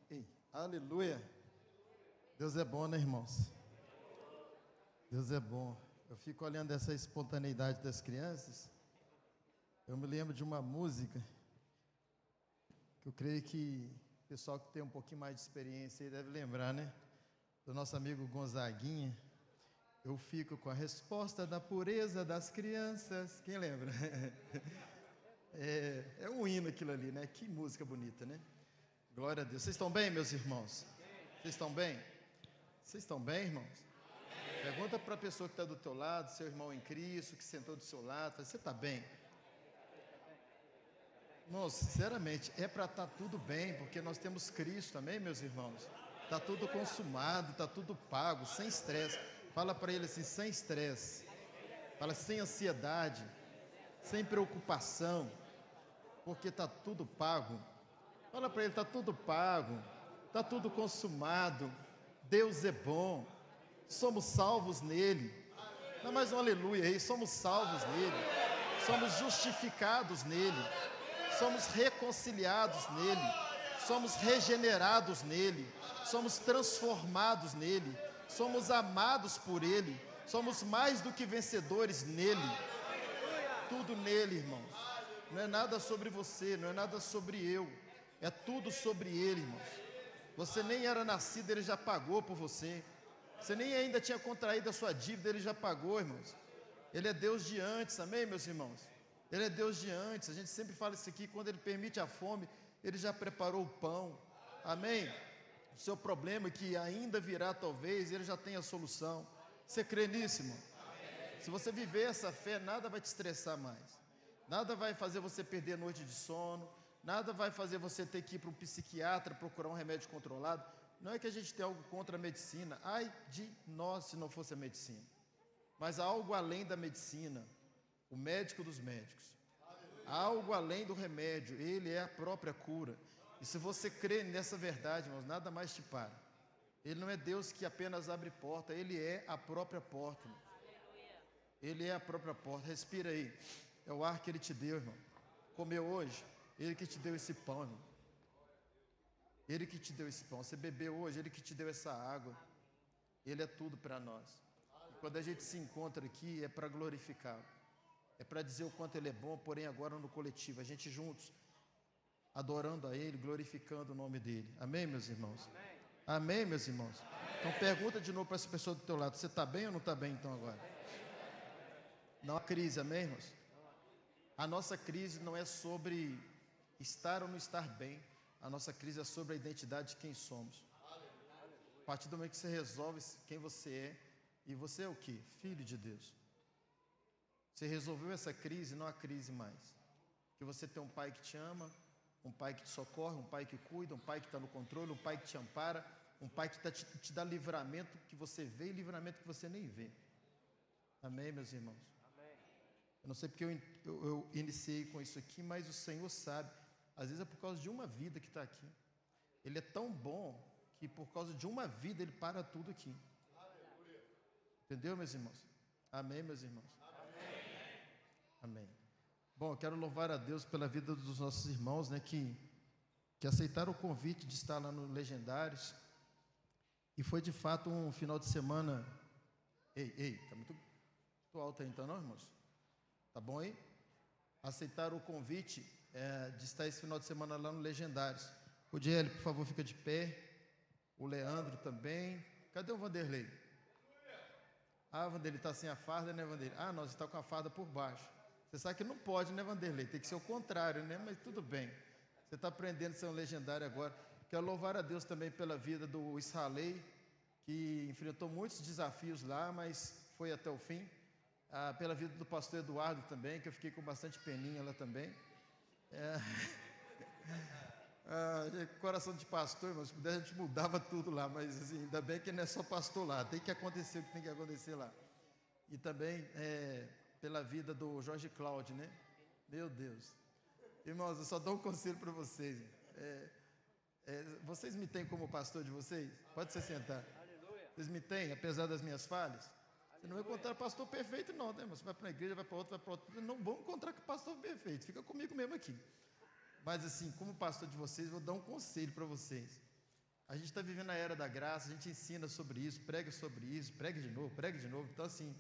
Ei, aleluia. Deus é bom, né, irmãos? Deus é bom. Eu fico olhando essa espontaneidade das crianças. Eu me lembro de uma música que eu creio que o pessoal que tem um pouquinho mais de experiência aí deve lembrar, né? Do nosso amigo Gonzaguinha. Eu fico com a resposta da pureza das crianças. Quem lembra? É um hino aquilo ali, né? Que música bonita, né? Glória a Deus. Vocês estão bem, meus irmãos? Vocês estão bem? Vocês estão bem, irmãos? Pergunta para a pessoa que está do teu lado, seu irmão em Cristo, que sentou do seu lado, você está bem? Irmãos, sinceramente, é para estar tudo bem, porque nós temos Cristo, amém, meus irmãos? Está tudo consumado, está tudo pago, sem estresse. Fala para ele assim, sem estresse. Fala sem ansiedade, sem preocupação, porque está tudo pago. Fala para ele, está tudo pago, está tudo consumado. Deus é bom, somos salvos nele. Dá mais um aleluia aí, somos salvos nele, somos justificados nele, somos reconciliados nele, somos regenerados nele, somos transformados nele, somos amados por ele, somos mais do que vencedores nele. Tudo nele, irmãos. Não é nada sobre você, não é nada sobre eu, é tudo sobre ele, irmãos. Você nem era nascido, ele já pagou por você. Você nem ainda tinha contraído a sua dívida, ele já pagou, irmãos. Ele é Deus de antes, amém, meus irmãos? Ele é Deus de antes. A gente sempre fala isso aqui, quando ele permite a fome, ele já preparou o pão, amém? O seu problema que ainda virá talvez, ele já tem a solução. Você crê nisso, irmão? Se você viver essa fé, nada vai te estressar mais. Nada vai fazer você perder noite de sono. Nada vai fazer você ter que ir para um psiquiatra procurar um remédio controlado. Não é que a gente tem algo contra a medicina. Ai de nós se não fosse a medicina. Mas há algo além da medicina. O médico dos médicos. Há algo além do remédio. Ele é a própria cura. E se você crê nessa verdade, irmãos, nada mais te para. Ele não é Deus que apenas abre porta. Ele é a própria porta, irmão. Ele é a própria porta. Respira aí. É o ar que ele te deu, irmão. Comeu hoje. Ele que te deu esse pão, irmão. Ele que te deu esse pão. Você bebeu hoje, ele que te deu essa água. Ele é tudo para nós. E quando a gente se encontra aqui, é para glorificá-lo. É para dizer o quanto ele é bom, porém agora no coletivo. A gente juntos, adorando a ele, glorificando o nome dele. Amém, meus irmãos? Amém, meus irmãos? Então pergunta de novo para essa pessoa do teu lado. Você está bem ou não está bem então agora? Não há crise, amém, irmãos? A nossa crise não é sobre estar ou não estar bem. A nossa crise é sobre a identidade de quem somos. A partir do momento que você resolve quem você é, e você é o quê? Filho de Deus. Você resolveu essa crise, não há crise mais. Que você tem um pai que te ama, um pai que te socorre, um pai que cuida, um pai que está no controle, um pai que te ampara, um pai que te dá livramento que você vê e livramento que você nem vê. Amém, meus irmãos? Eu não sei porque eu iniciei com isso aqui, mas o Senhor sabe. Às vezes é por causa de uma vida que está aqui. Ele é tão bom que por causa de uma vida ele para tudo aqui. Entendeu, meus irmãos? Amém, meus irmãos? Amém. Bom, eu quero louvar a Deus pela vida dos nossos irmãos, né, que aceitaram o convite de estar lá no Legendários. E foi de fato um final de semana. Ei, está muito alto aí então, não, irmãos? Tá bom aí? Aceitaram o convite de estar esse final de semana lá no Legendários. O Diel, por favor, fica de pé. O Leandro também. Cadê o Vanderlei? Ah, Vanderlei está sem a farda, né, Vanderlei? Ah, nós está com a farda por baixo. Você sabe que não pode, né, Vanderlei? Tem que ser o contrário, né? Mas tudo bem. Você está aprendendo a ser um legendário agora. Quero louvar a Deus também pela vida do Israelei, que enfrentou muitos desafios lá, mas foi até o fim. Pela vida do pastor Eduardo também, que eu fiquei com bastante peninha lá também. Coração de pastor, mas se pudesse a gente mudava tudo lá, mas assim, ainda bem que não é só pastor lá, tem que acontecer o que tem que acontecer lá. E também pela vida do Jorge Cláudio, né? Meu Deus. Irmãos, eu só dou um conselho para vocês. Vocês me têm como pastor de vocês? Pode se sentar. Vocês me têm, apesar das minhas falhas? Você não vai encontrar pastor perfeito não, né? Você vai para uma igreja, vai para outra, não vão encontrar pastor perfeito, fica comigo mesmo aqui. Mas assim, como pastor de vocês, vou dar um conselho para vocês. A gente está vivendo a era da graça, a gente ensina sobre isso, prega sobre isso, pregue de novo, pregue de novo. Então, assim,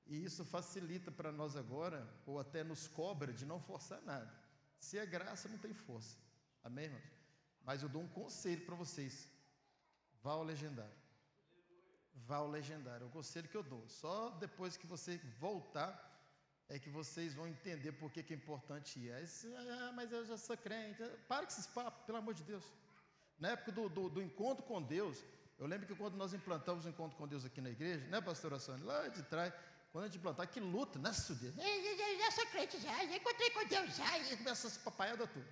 e isso facilita para nós agora, ou até nos cobra de não forçar nada. Se é graça, não tem força. Amém, irmãos? Mas eu dou um conselho para vocês. Vá ao legendário. Vá ao legendário. É o conselho que eu dou. Só depois que você voltar, é que vocês vão entender por que é importante ir. Aí, mas eu já sou crente. Para com esses papos, pelo amor de Deus. Na época do encontro com Deus, eu lembro que quando nós implantamos o encontro com Deus aqui na igreja, né, pastora Sônia? Lá de trás, quando a gente implantar, que luta, né, Sudê? Eu já sou crente, já encontrei com Deus, já, e começa essas papaiadas tudo.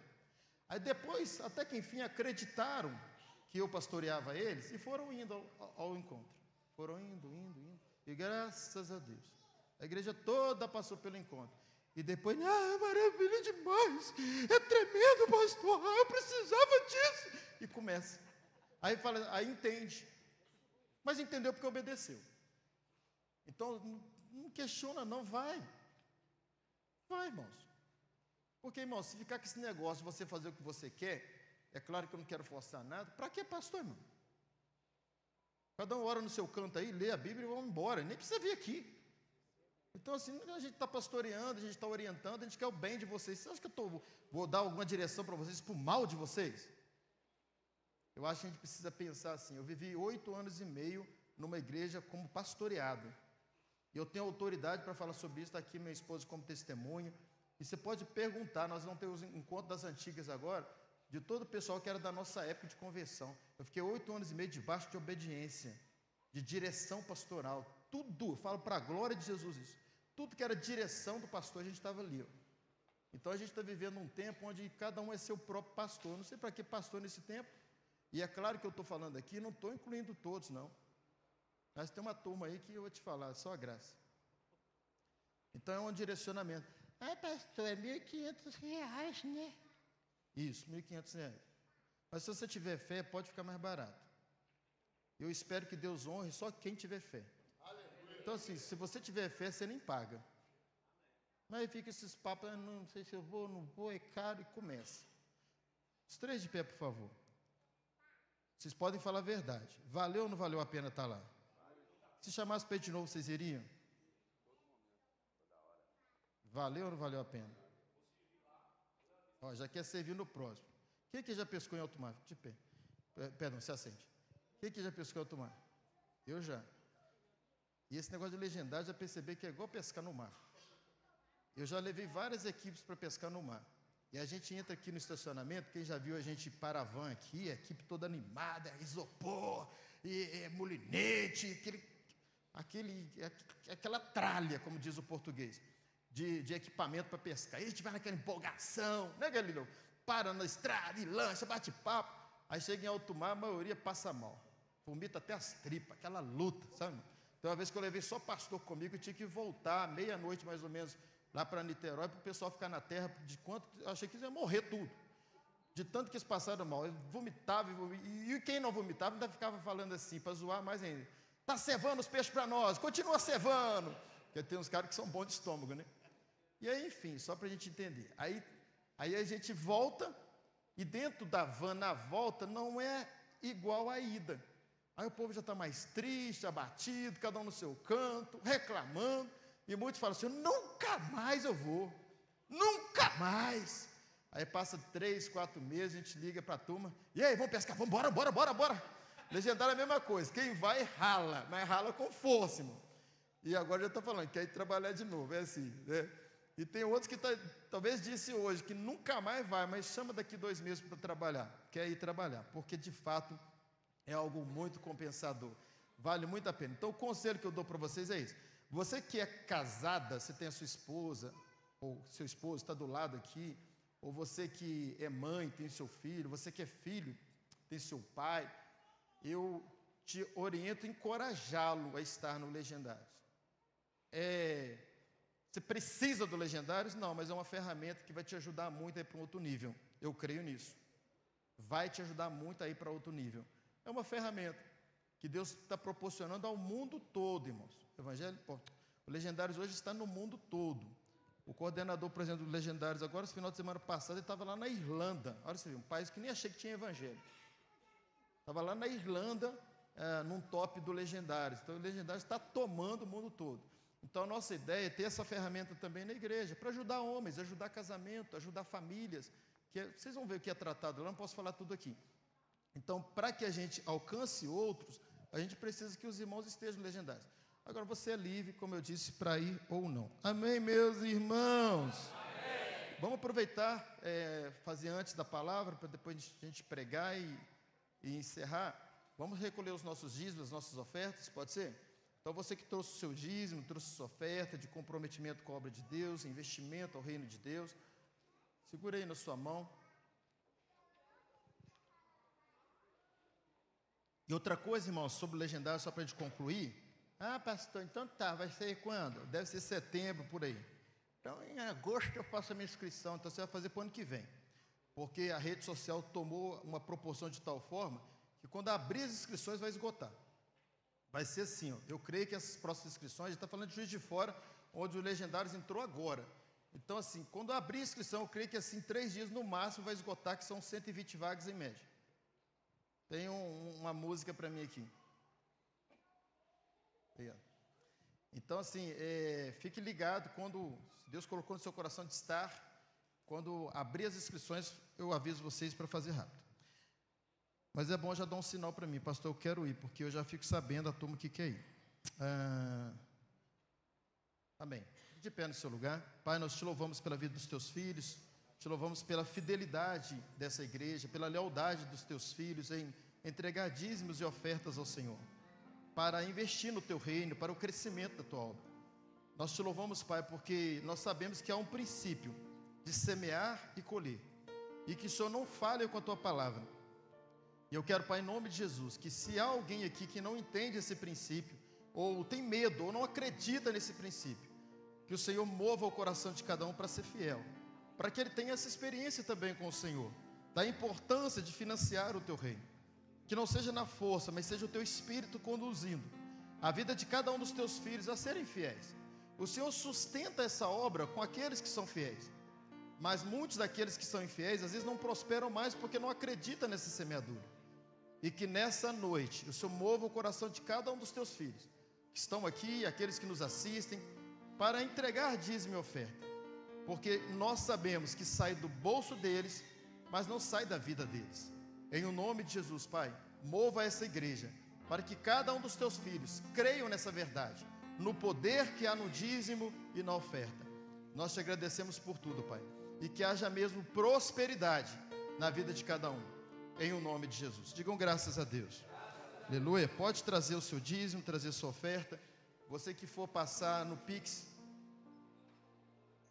Aí depois, até que enfim, acreditaram que eu pastoreava eles e foram indo ao encontro. Foram indo. E graças a Deus, a igreja toda passou pelo encontro. E depois, maravilha demais, é tremendo, pastor, eu precisava disso. E começa. Aí fala, aí entende. Mas entendeu porque obedeceu. Então, não questiona não, vai. Vai, irmãos. Porque, irmãos, se ficar com esse negócio, você fazer o que você quer, é claro que eu não quero forçar nada. Para que pastor, irmão? Cada um ora no seu canto aí, lê a Bíblia e vamos embora. Nem precisa vir aqui. Então, assim, a gente está pastoreando, a gente está orientando, a gente quer o bem de vocês. Você acha que eu vou dar alguma direção para vocês, para o mal de vocês? Eu acho que a gente precisa pensar assim. Eu vivi 8 anos e meio numa igreja como pastoreado. E eu tenho autoridade para falar sobre isso. Está aqui minha esposa como testemunho. E você pode perguntar, nós vamos ter os encontros das antigas agora, de todo o pessoal que era da nossa época de conversão. Eu fiquei 8 anos e meio debaixo de obediência, de direção pastoral. Tudo, eu falo para a glória de Jesus isso. Tudo que era direção do pastor, a gente estava ali. Ó. Então a gente está vivendo um tempo onde cada um é seu próprio pastor. Eu não sei para que pastor nesse tempo. E é claro que eu estou falando aqui, não estou incluindo todos, não. Mas tem uma turma aí que eu vou te falar, só a graça. Então é um direcionamento. Pastor, é R$1.500, né? Isso, R$1.500. Mas se você tiver fé, pode ficar mais barato. Eu espero que Deus honre só quem tiver fé. Então, assim, se você tiver fé, você nem paga. Mas aí fica esses papos, não sei se eu vou, não vou, é caro, e começa. Os 3 de pé, por favor. Vocês podem falar a verdade. Valeu ou não valeu a pena estar lá? Se chamasse para ir de novo, vocês iriam? Valeu ou não valeu a pena? Ó, já quer servir no próximo. Quem que já pescou em alto mar? De pé. Perdão, se assente. Quem que já pescou em alto mar? Eu já. E esse negócio de legendário, já percebi que é igual pescar no mar. Eu já levei várias equipes para pescar no mar. E a gente entra aqui no estacionamento, quem já viu a gente para a van aqui, a equipe toda animada, isopor, molinete, aquela tralha, como diz o português, de equipamento para pescar. E a gente vai naquela empolgação, né, Galileu? Para na estrada, e lancha, bate papo. Aí chega em alto mar, a maioria passa mal. Vomita até as tripas, aquela luta, sabe? Então, uma vez que eu levei só pastor comigo, eu tinha que voltar, meia-noite mais ou menos, lá para Niterói, para o pessoal ficar na terra, de quanto, eu achei que ia morrer tudo. De tanto que eles passaram mal. Eu vomitava, e quem não vomitava ainda ficava falando assim, para zoar mais ainda. Está cevando os peixes para nós, continua cevando. Porque tem uns caras que são bons de estômago, né? E aí, enfim, só para a gente entender. Aí a gente volta, e dentro da van, na volta, não é igual à ida. Aí o povo já está mais triste, abatido, cada um no seu canto, reclamando. E muitos falam assim, nunca mais eu vou. Nunca mais. Aí passa 3, 4 meses, a gente liga para a turma. E aí, vamos pescar? Vamos embora, bora. Legendário é a mesma coisa. Quem vai, rala. Mas rala com força, irmão. E agora já está falando, quer ir trabalhar de novo. É assim, né? E tem outros que talvez disse hoje que nunca mais vai, mas chama daqui 2 meses para trabalhar. Quer ir trabalhar. Porque, de fato, é algo muito compensador. Vale muito a pena. Então, o conselho que eu dou para vocês é isso. Você que é casada, você tem a sua esposa, ou seu esposo está do lado aqui, ou você que é mãe, tem seu filho, você que é filho, tem seu pai, eu te oriento a encorajá-lo a estar no Legendários. Você precisa do Legendários? Não, mas é uma ferramenta que vai te ajudar muito a ir para um outro nível. Eu creio nisso. Vai te ajudar muito a ir para outro nível. É uma ferramenta que Deus está proporcionando ao mundo todo, irmãos. O Legendários hoje está no mundo todo. O coordenador, por exemplo, do Legendários agora, esse final de semana passado, ele estava lá na Irlanda. Olha você viu, um país que nem achei que tinha evangelho. Estava lá na Irlanda, num top do Legendários. Então, o Legendários está tomando o mundo todo. Então, a nossa ideia é ter essa ferramenta também na igreja, para ajudar homens, ajudar casamento, ajudar famílias. Vocês vão ver o que é tratado lá, não posso falar tudo aqui. Então, para que a gente alcance outros, a gente precisa que os irmãos estejam legendários. Agora, você é livre, como eu disse, para ir ou não. Amém, meus irmãos? Amém. Vamos aproveitar, fazer antes da palavra, para depois a gente pregar e encerrar. Vamos recolher os nossos dízimos, as nossas ofertas, pode ser? Então, você que trouxe o seu dízimo, trouxe a sua oferta de comprometimento com a obra de Deus, investimento ao reino de Deus, segura aí na sua mão. E outra coisa, irmãos, sobre o legendário, só para a gente concluir. Ah, pastor, então tá, vai ser quando? Deve ser setembro, por aí. Então, em agosto eu faço a minha inscrição, então você vai fazer para o ano que vem. Porque a rede social tomou uma proporção de tal forma que quando abrir as inscrições vai esgotar. Vai ser assim, ó. Eu creio que essas próximas inscrições, a gente está falando de Juiz de Fora, onde o Legendários entrou agora. Então, assim, quando abrir a inscrição, eu creio que assim, 3 dias no máximo vai esgotar, que são 120 vagas em média. Tem uma música para mim aqui. Então, assim, fique ligado quando Deus colocou no seu coração de estar. Quando abrir as inscrições, eu aviso vocês para fazer rápido. Mas é bom já dar um sinal para mim, pastor, eu quero ir, porque eu já fico sabendo a turma que quer ir. Amém. De pé no seu lugar. Pai, nós te louvamos pela vida dos teus filhos, te louvamos pela fidelidade dessa igreja, pela lealdade dos teus filhos em entregar dízimos e ofertas ao Senhor, para investir no teu reino, para o crescimento da tua obra. Nós te louvamos, Pai, porque nós sabemos que há um princípio de semear e colher, e que o Senhor não falha com a tua palavra. E eu quero, Pai, em nome de Jesus, que se há alguém aqui que não entende esse princípio, ou tem medo, ou não acredita nesse princípio, que o Senhor mova o coração de cada um para ser fiel, para que ele tenha essa experiência também com o Senhor, da importância de financiar o teu reino, que não seja na força, mas seja o teu Espírito conduzindo a vida de cada um dos teus filhos a serem fiéis. O Senhor sustenta essa obra com aqueles que são fiéis, mas muitos daqueles que são infiéis, às vezes não prosperam mais porque não acreditam nessa semeadura. E que nessa noite o Senhor mova o coração de cada um dos teus filhos, que estão aqui, aqueles que nos assistem, para entregar dízimo e oferta, porque nós sabemos que sai do bolso deles, mas não sai da vida deles. Em o nome de Jesus, Pai, mova essa igreja, para que cada um dos teus filhos creiam nessa verdade, no poder que há no dízimo e na oferta. Nós te agradecemos por tudo, Pai, e que haja mesmo prosperidade na vida de cada um, em o nome de Jesus. Digam graças a Deus. Aleluia. Pode trazer o seu dízimo, trazer sua oferta. Você que for passar no Pix,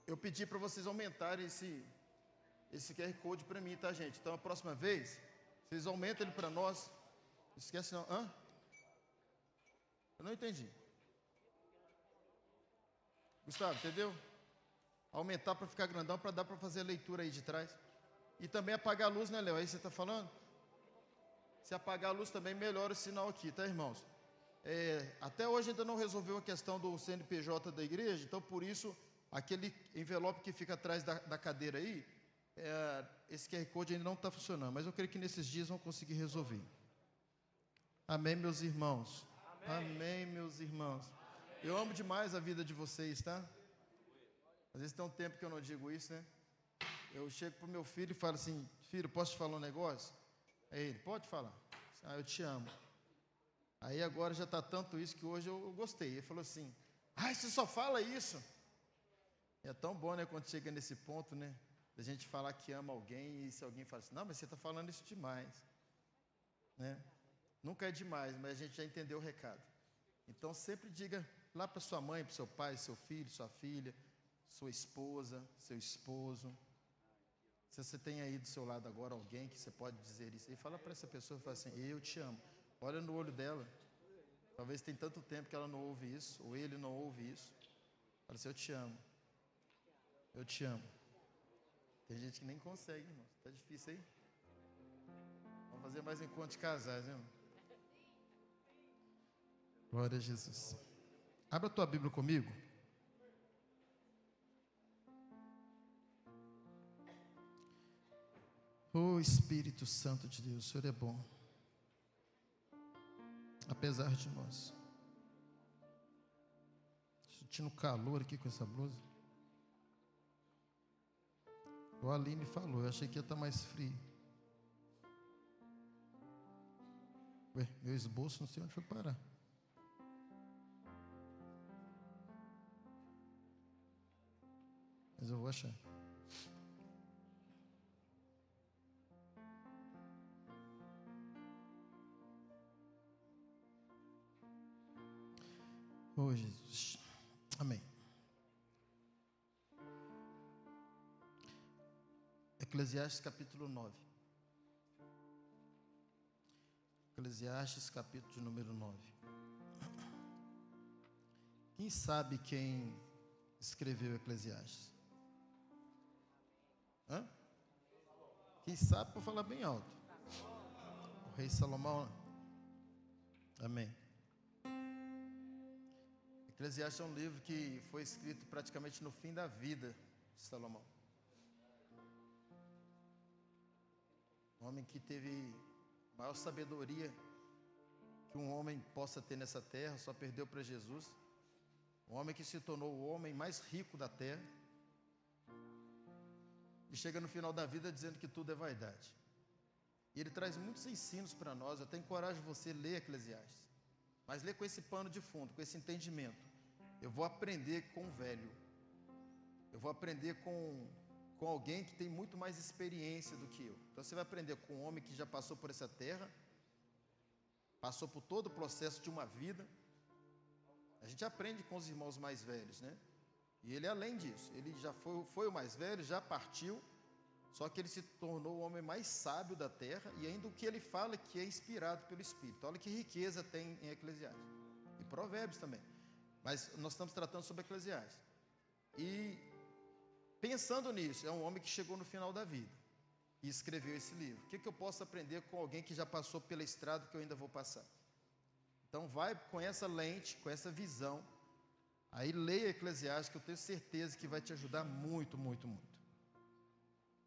eu pedi para vocês aumentarem esse QR Code para mim, tá, gente? Então, a próxima vez, vocês aumentam ele para nós. Esquece não. Hã? Eu não entendi. Gustavo, entendeu? Aumentar para ficar grandão, para dar para fazer a leitura aí de trás. E também apagar a luz, né, Léo? Aí você está falando? Se apagar a luz também, melhora o sinal aqui, tá, irmãos? Até hoje ainda não resolveu a questão do CNPJ da igreja, então por isso, aquele envelope que fica atrás da cadeira aí, esse QR Code ainda não está funcionando, mas eu creio que nesses dias vão conseguir resolver. Amém, meus irmãos? Amém, meus irmãos. Eu amo demais a vida de vocês, tá? Às vezes tem um tempo que eu não digo isso, né? Eu chego para o meu filho e falo assim: filho, posso te falar um negócio? Aí ele: pode falar. Ah, eu te amo. Aí agora já está tanto isso que hoje eu gostei. Ele falou assim: ai, você só fala isso. É tão bom, né, quando chega nesse ponto, né, da gente falar que ama alguém, e se alguém fala assim: não, mas você está falando isso demais, né? Nunca é demais, mas a gente já entendeu o recado. Então sempre diga lá para sua mãe, para seu pai, seu filho, sua filha, sua esposa, seu esposo. Se você tem aí do seu lado agora alguém que você pode dizer isso, e fala para essa pessoa, fala assim: eu te amo. Olha no olho dela. Talvez tem tanto tempo que ela não ouve isso, ou ele não ouve isso. Fala assim: eu te amo. Eu te amo. Tem gente que nem consegue, irmão. Está difícil aí? Vamos fazer mais encontro de casais, né, irmão? Glória a Jesus. Abra a tua Bíblia comigo. Oh Espírito Santo de Deus, o Senhor é bom. apesar de nós. Sentindo calor aqui com essa blusa. O Aline falou, eu achei que ia estar mais frio. Ué, meu esboço não sei onde foi parar. Mas eu vou achar. Oh, Jesus. Amém. Eclesiastes capítulo 9. Eclesiastes capítulo de número 9. Quem sabe quem escreveu Eclesiastes? Hã? Quem sabe, para falar bem alto. O rei Salomão. Amém. Eclesiastes é um livro que foi escrito praticamente no fim da vida de Salomão. Um homem que teve maior sabedoria que um homem possa ter nessa terra, só perdeu para Jesus. Um homem que se tornou o homem mais rico da terra. E chega no final da vida dizendo que tudo é vaidade. E ele traz muitos ensinos para nós. Eu tenho coragem de você ler Eclesiastes. Mas lê com esse pano de fundo, com esse entendimento. Eu vou aprender com um velho. Eu vou aprender com alguém que tem muito mais experiência do que eu. Então você vai aprender com um homem que já passou por essa terra, passou por todo o processo de uma vida. A gente aprende com os irmãos mais velhos, né? E ele, além disso, ele já foi o mais velho, já partiu, só que ele se tornou o homem mais sábio da terra, e ainda o que ele fala que é inspirado pelo Espírito. Olha que riqueza tem em Eclesiastes. E Provérbios também. Mas nós estamos tratando sobre Eclesiastes. E pensando nisso, é um homem que chegou no final da vida e escreveu esse livro. O que eu posso aprender com alguém que já passou pela estrada que eu ainda vou passar? Então vai com essa lente, com essa visão, aí leia Eclesiastes, que eu tenho certeza que vai te ajudar muito, muito, muito.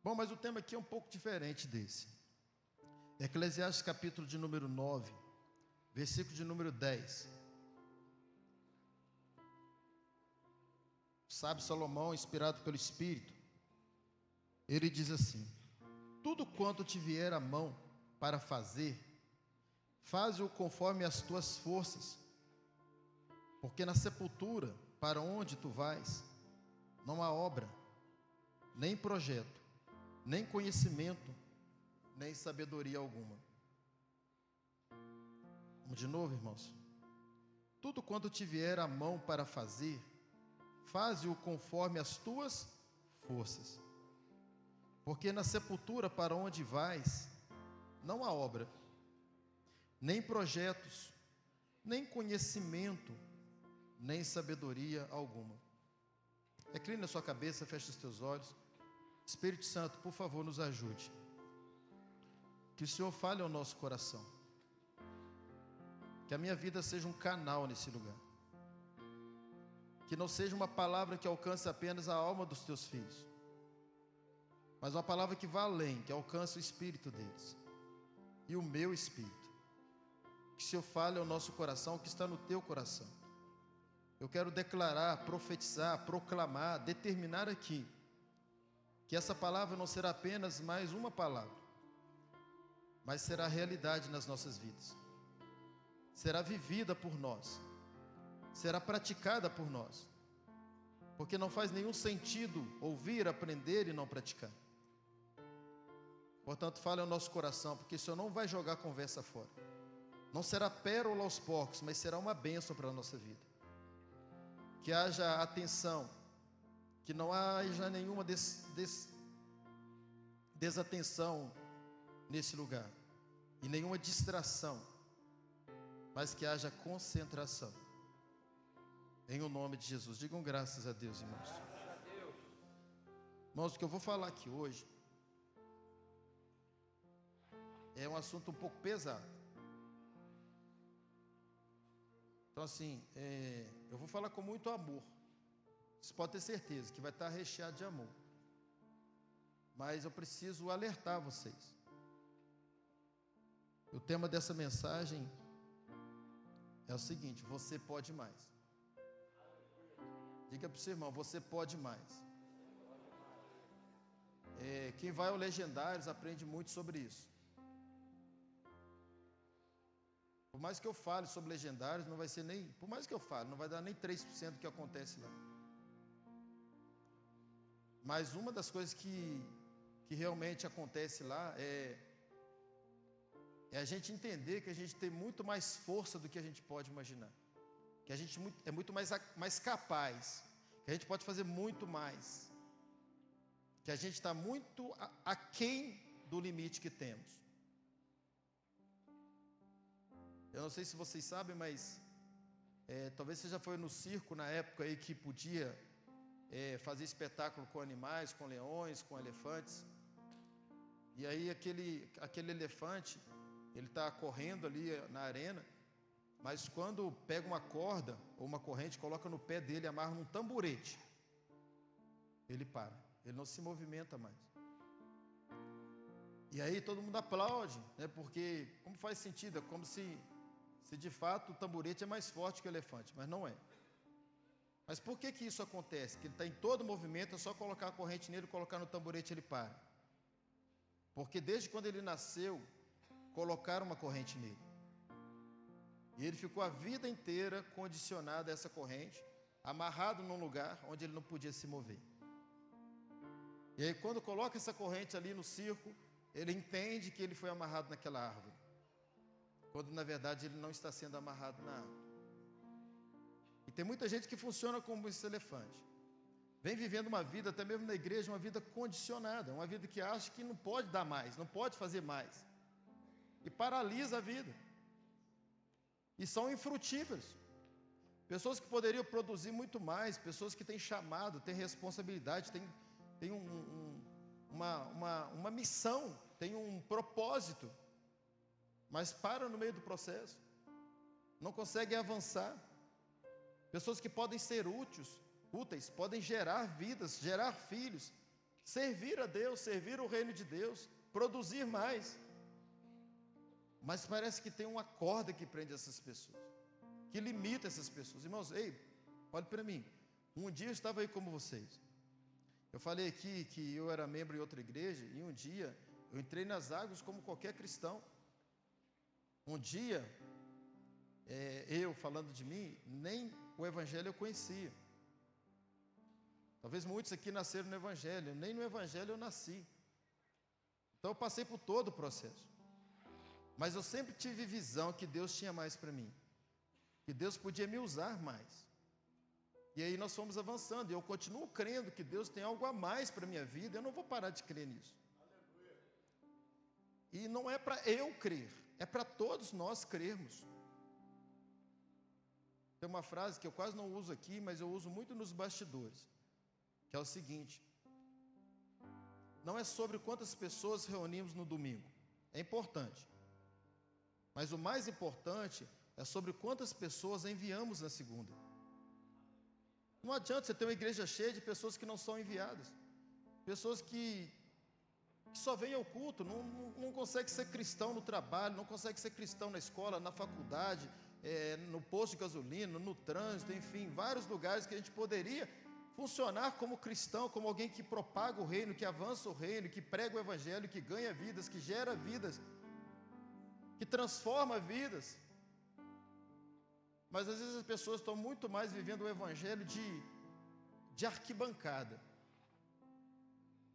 Bom, mas o tema aqui é um pouco diferente desse. Eclesiastes capítulo de número 9, versículo de número 10. Sábio Salomão, inspirado pelo Espírito, ele diz assim: tudo quanto te vier à mão para fazer, faze-o conforme as tuas forças, porque na sepultura, para onde tu vais, não há obra, nem projeto, nem conhecimento, nem sabedoria alguma. Vamos de novo, irmãos. Tudo quanto te vier à mão para fazer, faze-o conforme as tuas forças, porque na sepultura para onde vais, não há obra, nem projetos, nem conhecimento, nem sabedoria alguma. Recline a sua cabeça, feche os teus olhos. Espírito Santo, por favor, nos ajude. Que o Senhor fale ao nosso coração. Que a minha vida seja um canal nesse lugar. Que não seja uma palavra que alcance apenas a alma dos teus filhos, mas uma palavra que vá além, que alcance o espírito deles e o meu espírito. Que o Senhor fale ao nosso coração, o que está no teu coração. Eu quero declarar, profetizar, proclamar, determinar aqui que essa palavra não será apenas mais uma palavra, mas será realidade nas nossas vidas. Será vivida por nós. Será praticada por nós, porque não faz nenhum sentido ouvir, aprender e não praticar. Portanto, fale ao nosso coração, porque o Senhor não vai jogar a conversa fora. Não será pérola aos porcos, mas será uma bênção para a nossa vida. Que haja atenção, que não haja nenhuma desatenção nesse lugar, e nenhuma distração, mas que haja concentração. Em o nome de Jesus. Digam graças a Deus, irmãos. Irmãos, o que eu vou falar aqui hoje é um assunto um pouco pesado. Então assim, eu vou falar com muito amor. Vocês podem ter certeza que vai estar recheado de amor. Mas eu preciso alertar vocês. O tema dessa mensagem é o seguinte: você pode mais. Diga para o seu irmão: você pode mais. Quem vai ao Legendários aprende muito sobre isso. Por mais que eu fale sobre Legendários, não vai ser nem, por mais que eu fale, não vai dar nem 3% do que acontece lá. Mas uma das coisas que realmente acontece lá é a gente entender que a gente tem muito mais força do que a gente pode imaginar. Que a gente é muito mais capaz, que a gente pode fazer muito mais, que a gente está muito aquém do limite que temos. Eu não sei se vocês sabem, mas talvez você já foi no circo na época aí que podia fazer espetáculo com animais, com leões, com elefantes. E aí aquele elefante, ele está correndo ali na arena, mas quando pega uma corda ou uma corrente, coloca no pé dele, amarra num tamborete, ele para, ele não se movimenta mais. E aí todo mundo aplaude, né? Porque como faz sentido, é como se de fato o tamborete é mais forte que o elefante, mas não é. Mas por que isso acontece? Que ele está em todo movimento, é só colocar a corrente nele, colocar no tamborete, ele para. Porque desde quando ele nasceu, colocaram uma corrente nele. E ele ficou a vida inteira condicionado a essa corrente, amarrado num lugar onde ele não podia se mover. E aí quando coloca essa corrente ali no circo, ele entende que ele foi amarrado naquela árvore, quando na verdade ele não está sendo amarrado na árvore. E tem muita gente que funciona como esse elefante, vem vivendo uma vida, até mesmo na igreja, uma vida condicionada, uma vida que acha que não pode dar mais, não pode fazer mais, e paralisa a vida, e são infrutíferos. Pessoas que poderiam produzir muito mais, pessoas que têm chamado, têm responsabilidade, têm uma missão, têm um propósito, mas param no meio do processo, não conseguem avançar. Pessoas que podem ser úteis, podem gerar vidas, gerar filhos, servir a Deus, servir o reino de Deus, produzir mais. Mas parece que tem uma corda que prende essas pessoas, que limita essas pessoas. Irmãos, ei, olhe para mim. Um dia eu estava aí como vocês. Eu falei aqui que eu era membro em outra igreja, e um dia eu entrei nas águas como qualquer cristão. Um dia, eu falando de mim, nem o evangelho eu conhecia. Talvez muitos aqui nasceram no evangelho, nem no evangelho eu nasci. Então eu passei por todo o processo. Mas eu sempre tive visão que Deus tinha mais para mim, que Deus podia me usar mais. E aí nós fomos avançando, e eu continuo crendo que Deus tem algo a mais para a minha vida, eu não vou parar de crer nisso. E não é para eu crer, é para todos nós crermos. Tem uma frase que eu quase não uso aqui, mas eu uso muito nos bastidores, que é o seguinte: não é sobre quantas pessoas reunimos no domingo, é importante, mas o mais importante é sobre quantas pessoas enviamos na segunda. Não adianta você ter uma igreja cheia de pessoas que não são enviadas, pessoas que só vêm ao culto, não consegue ser cristão no trabalho, não consegue ser cristão na escola, na faculdade, no posto de gasolina, no trânsito, enfim, vários lugares que a gente poderia funcionar como cristão, como alguém que propaga o reino, que avança o reino, que prega o evangelho, que ganha vidas, que gera vidas, que transforma vidas. Mas às vezes as pessoas estão muito mais vivendo o evangelho de arquibancada,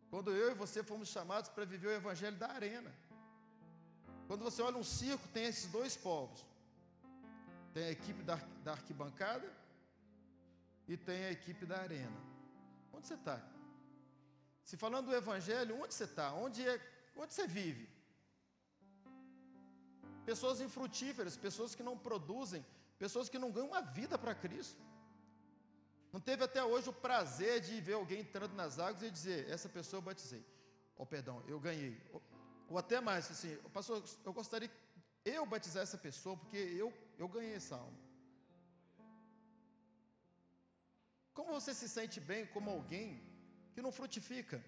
quando eu e você fomos chamados para viver o evangelho da arena. Quando você olha um circo, tem esses dois povos, tem a equipe da arquibancada e tem a equipe da arena. Onde você está? Se falando do evangelho, onde você está? Onde você vive? Pessoas infrutíferas, pessoas que não produzem, pessoas que não ganham uma vida para Cristo. Não teve até hoje o prazer de ver alguém entrando nas águas e dizer: essa pessoa eu batizei, perdão, eu ganhei. Ou até mais, assim: pastor, eu gostaria eu batizar essa pessoa, porque eu ganhei essa alma. Como você se sente bem como alguém que não frutifica?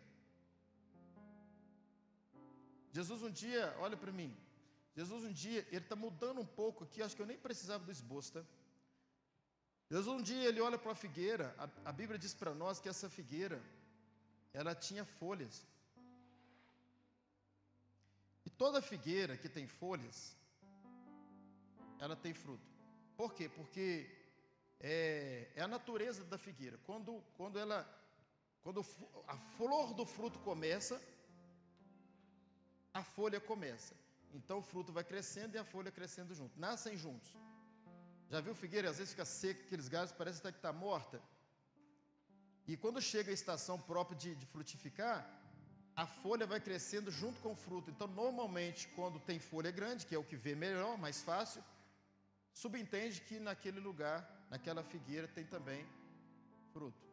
Jesus um dia, olha para mim, Jesus um dia, ele está mudando um pouco aqui, acho que eu nem precisava do esboço, tá? Jesus um dia, ele olha para a figueira, a Bíblia diz para nós que essa figueira, ela tinha folhas. E toda figueira que tem folhas, ela tem fruto. Por quê? Porque é a natureza da figueira. Quando a flor do fruto começa, a folha começa. Então o fruto vai crescendo e a folha crescendo junto. Nascem juntos. Já viu figueira? Às vezes fica seca, aqueles galhos, parece até que está morta. E quando chega a estação própria de frutificar, a folha vai crescendo junto com o fruto. Então, normalmente, quando tem folha grande, que é o que vê melhor, mais fácil, subentende que naquele lugar, naquela figueira, tem também fruto.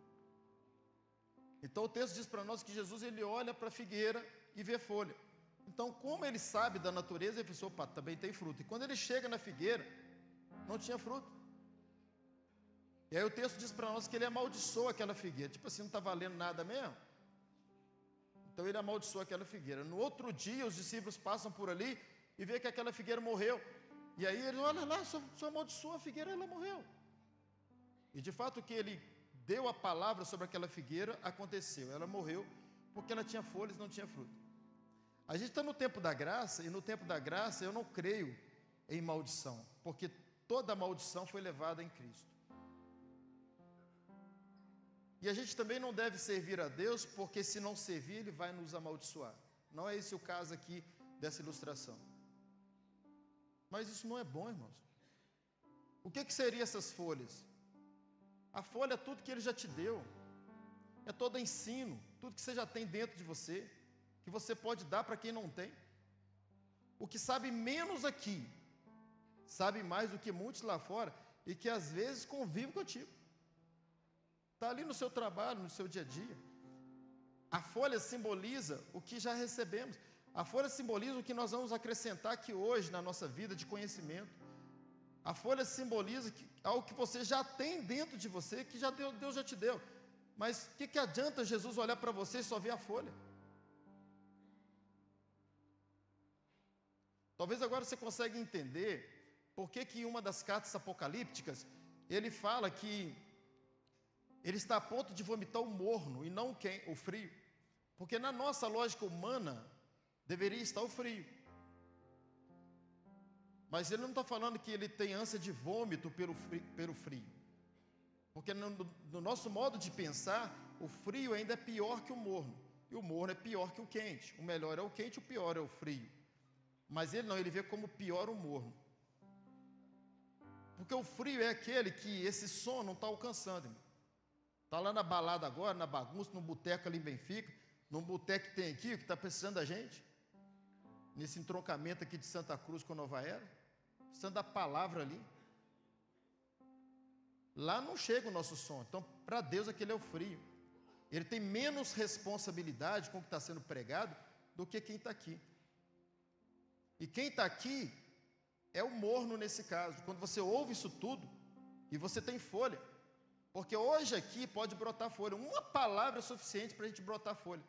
Então, o texto diz para nós que Jesus, ele olha para a figueira e vê folha. Então, como ele sabe da natureza, ele pensou, opa, também tem fruto. E quando ele chega na figueira, não tinha fruto. E aí o texto diz para nós que ele amaldiçoa aquela figueira. Tipo assim, não está valendo nada mesmo? Então ele amaldiçoa aquela figueira. No outro dia, os discípulos passam por ali e vê que aquela figueira morreu. E aí ele, olha lá, só amaldiçoa a figueira, ela morreu. E de fato o que ele deu a palavra sobre aquela figueira, aconteceu. Ela morreu porque ela tinha folhas e não tinha fruto. A gente está no tempo da graça, e no tempo da graça eu não creio em maldição, porque toda maldição foi levada em Cristo. E a gente também não deve servir a Deus, porque se não servir, Ele vai nos amaldiçoar. Não é esse o caso aqui dessa ilustração. Mas isso não é bom, irmãos. O que seriam essas folhas? A folha é tudo que Ele já te deu. É todo ensino, tudo que você já tem dentro de você, que você pode dar para quem não tem. O que sabe menos aqui, sabe mais do que muitos lá fora, e que às vezes convive contigo. Está ali no seu trabalho, no seu dia a dia. A folha simboliza o que já recebemos. A folha simboliza o que nós vamos acrescentar aqui hoje na nossa vida de conhecimento. A folha simboliza algo que você já tem dentro de você, que Deus já te deu. Mas o que adianta Jesus olhar para você e só ver a folha? Talvez agora você consiga entender por que em uma das cartas apocalípticas, ele fala que ele está a ponto de vomitar o morno e não o frio. Porque na nossa lógica humana, deveria estar o frio. Mas ele não está falando que ele tem ânsia de vômito pelo frio. Porque no nosso modo de pensar, o frio ainda é pior que o morno. E o morno é pior que o quente. O melhor é o quente, o pior é o frio. Mas ele não, ele vê como pior o morno. Porque o frio é aquele que esse som não está alcançando, irmão. Está lá na balada agora, na bagunça, no boteco ali em Benfica, num boteco que tem aqui, que está precisando da gente, nesse entroncamento aqui de Santa Cruz com Nova Era, precisando da palavra ali. Lá não chega o nosso som, então para Deus aquele é o frio. Ele tem menos responsabilidade com o que está sendo pregado do que quem está aqui. E quem está aqui é o morno nesse caso, quando você ouve isso tudo e você tem folha. Porque hoje aqui pode brotar folha. Uma palavra é suficiente para a gente brotar folha.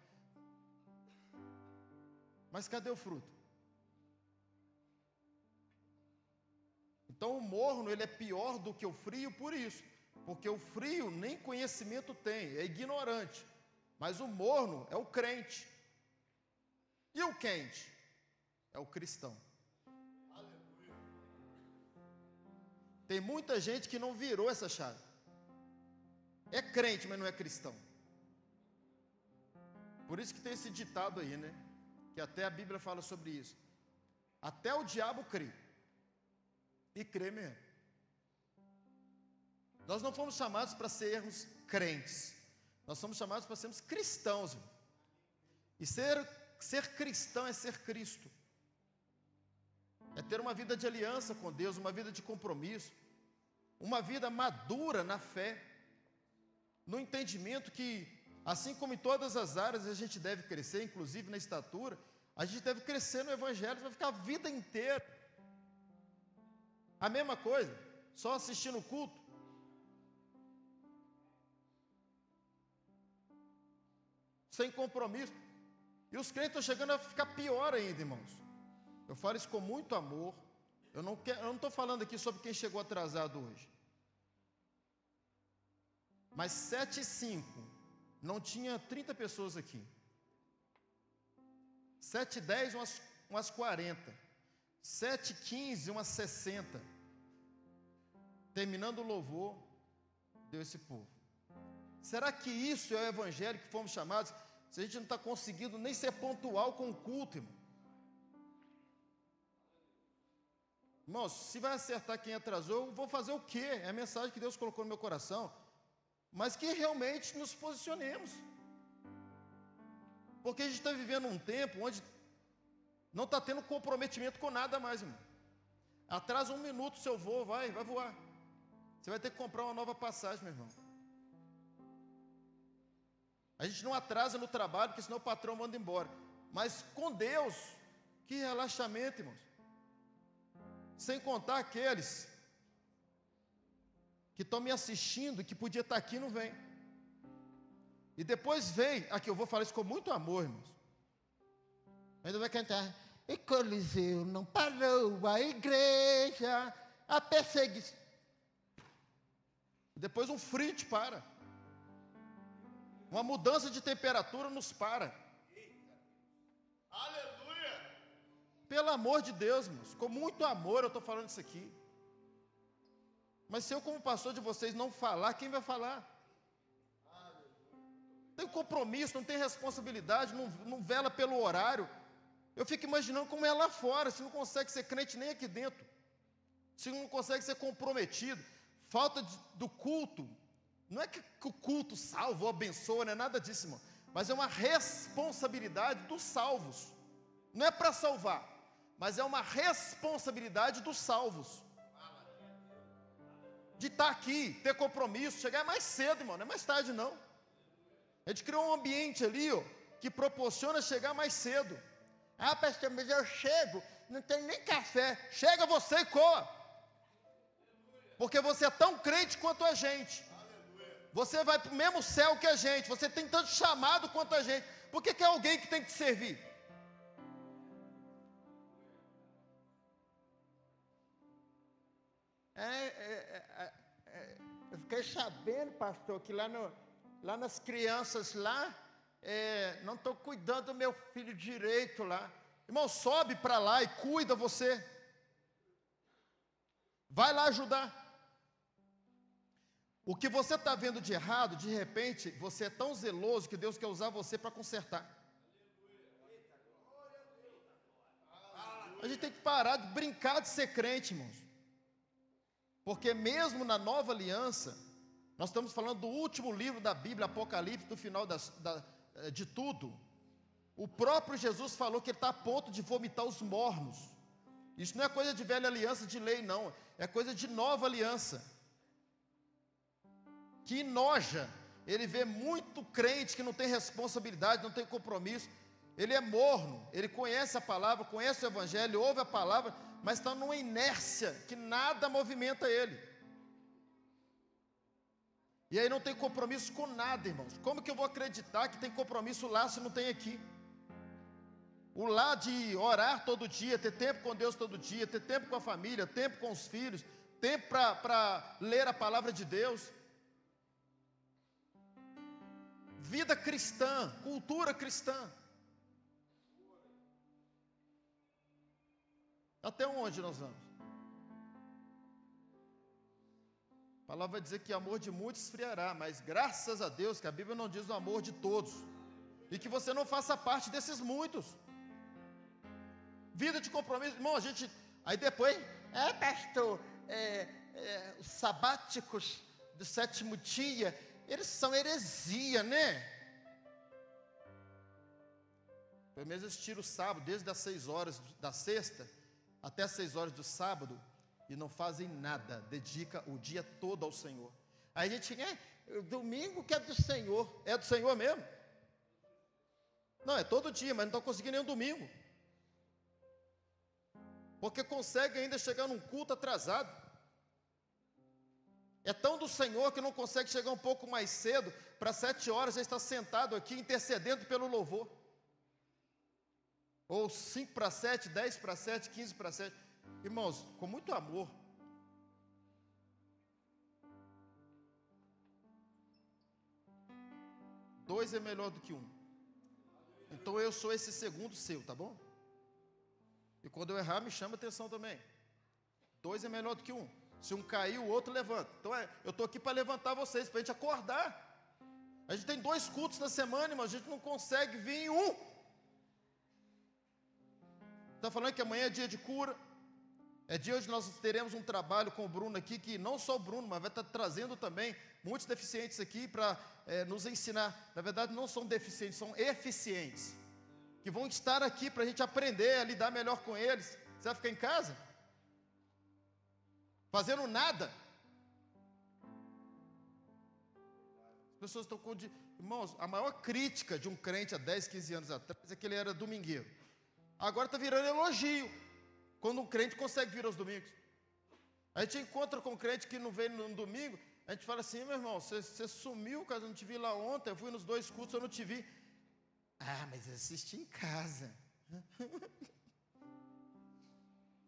Mas cadê o fruto? Então o morno ele é pior do que o frio por isso. Porque o frio nem conhecimento tem, é ignorante. Mas o morno é o crente. E o quente? É o cristão. Tem muita gente que não virou essa chave. É crente, mas não é cristão. Por isso que tem esse ditado aí, né? Que até a Bíblia fala sobre isso. Até o diabo crê. E crê mesmo. Nós não fomos chamados para sermos crentes. Nós somos chamados para sermos cristãos. Irmão. E ser cristão é ser Cristo. É ter uma vida de aliança com Deus, uma vida de compromisso. Uma vida madura na fé. No entendimento que, assim como em todas as áreas a gente deve crescer, inclusive na estatura, a gente deve crescer no Evangelho, vai ficar a vida inteira. A mesma coisa, só assistindo o culto. Sem compromisso. E os crentes estão chegando a ficar pior ainda, irmãos. Eu falo isso com muito amor. Eu não estou falando aqui sobre quem chegou atrasado hoje. Mas 7h05, não tinha 30 pessoas aqui. 7h10, umas 40. 7h15, umas 60. Terminando o louvor, deu esse povo. Será que isso é o evangelho que fomos chamados? Se a gente não está conseguindo nem ser pontual com o culto, irmão. Irmãos, se vai acertar quem atrasou, eu vou fazer o quê? É a mensagem que Deus colocou no meu coração. Mas que realmente nos posicionemos. Porque a gente está vivendo um tempo onde não está tendo comprometimento com nada mais, irmão. Atrasa 1 minuto o seu voo, vai voar. Você vai ter que comprar uma nova passagem, meu irmão. A gente não atrasa no trabalho, porque senão o patrão manda embora. Mas com Deus, que relaxamento, irmãos. Sem contar aqueles que estão me assistindo e que podia estar aqui e não vem. E depois vem, aqui eu vou falar isso com muito amor, irmãos. Ainda vai cantar, e Coliseu não parou, a igreja, a perseguição. Depois um frio te para. Uma mudança de temperatura nos para. Aleluia! Pelo amor de Deus, irmãos, com muito amor eu estou falando isso aqui. Mas se eu, como pastor de vocês, não falar, quem vai falar? Não tem compromisso, não tem responsabilidade, não vela pelo horário. Eu fico imaginando como é lá fora, se não consegue ser crente nem aqui dentro. Se não consegue ser comprometido. Falta do culto. Não é que o culto salva ou abençoa, não é nada disso, irmão. Mas é uma responsabilidade dos salvos. Não é para salvar, mas é uma responsabilidade dos salvos. De estar aqui, ter compromisso, chegar mais cedo, irmão, não é mais tarde não. A gente criou um ambiente ali, ó, que proporciona chegar mais cedo. Ah, pastor, mas eu chego, não tem nem café. Chega você e coa. Porque você é tão crente quanto a gente. Você vai para o mesmo céu que a gente. Você tem tanto chamado quanto a gente. Por que é alguém que tem que te servir? Eu fiquei sabendo, pastor, que lá nas crianças lá, não estou cuidando do meu filho direito lá. Irmão, sobe para lá e cuida você. Vai lá ajudar. O que você está vendo de errado, de repente, você é tão zeloso que Deus quer usar você para consertar. A gente tem que parar de brincar de ser crente, irmãos. Porque mesmo na nova aliança, nós estamos falando do último livro da Bíblia, Apocalipse, do final de tudo. O próprio Jesus falou que ele está a ponto de vomitar os mornos. Isso não é coisa de velha aliança de lei, não. É coisa de nova aliança. Que enoja. Ele vê muito crente que não tem responsabilidade, não tem compromisso. Ele é morno, ele conhece a palavra, conhece o evangelho, ouve a palavra, mas está numa inércia que nada movimenta ele. E aí não tem compromisso com nada, irmãos. Como que eu vou acreditar que tem compromisso lá se não tem aqui? O lá de orar todo dia, ter tempo com Deus todo dia, ter tempo com a família, tempo com os filhos, tempo para ler a palavra de Deus. Vida cristã, cultura cristã. Até onde nós vamos? A palavra vai dizer que o amor de muitos esfriará, mas graças a Deus que a Bíblia não diz o amor de todos. E que você não faça parte desses muitos. Vida de compromisso, irmão, a gente... Aí depois, pastor, os sabáticos do 7º dia, eles são heresia, né? Pelo menos eles tiram o sábado, desde as 6 horas da sexta, até as 6 horas do sábado, e não fazem nada, dedica o dia todo ao Senhor. Aí a gente fica, domingo que é do Senhor. É do Senhor mesmo? Não, é todo dia, mas não estão conseguindo nenhum domingo. Porque consegue ainda chegar num culto atrasado. É tão do Senhor que não consegue chegar um pouco mais cedo, para 7 horas já está sentado aqui, intercedendo pelo louvor. Ou 5 para 7, 10 para 7, 15 para 7. Irmãos, com muito amor. Dois é melhor do que um. Então eu sou esse segundo seu, tá bom? E quando eu errar, me chama atenção também. Dois é melhor do que um. Se um cair, o outro levanta. Então eu estou aqui para levantar vocês, para a gente acordar. A gente tem 2 cultos na semana, irmão, a gente não consegue vir em um. Está falando que amanhã é dia de cura. É dia onde nós teremos um trabalho com o Bruno aqui, que não só o Bruno, mas vai estar trazendo também muitos deficientes aqui para nos ensinar. Na verdade, não são deficientes, são eficientes. Que vão estar aqui para a gente aprender a lidar melhor com eles. Você vai ficar em casa? Fazendo nada? As pessoas estão com... Irmãos, a maior crítica de um crente há 10, 15 anos atrás é que ele era domingueiro. Agora está virando elogio, quando um crente consegue vir aos domingos. A gente encontra com um crente que não vem no domingo, a gente fala assim: meu irmão, você sumiu, cara, eu não te vi lá ontem, eu fui nos 2 cultos, eu não te vi. Ah, mas eu assisti em casa.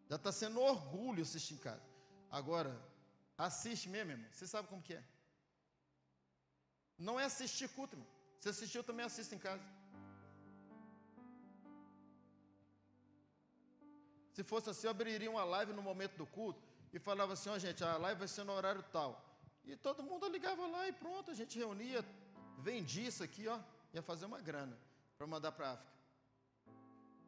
Já está sendo orgulho assistir em casa. Agora, assiste mesmo, irmão. Você sabe como que é? Não é assistir culto, irmão. Se assistiu, eu também assisto em casa. Se fosse assim, eu abriria uma live no momento do culto e falava assim: ó, gente, a live vai ser no horário tal. E todo mundo ligava lá e pronto, a gente reunia, vendia isso aqui, ó, ia fazer uma grana para mandar para a África.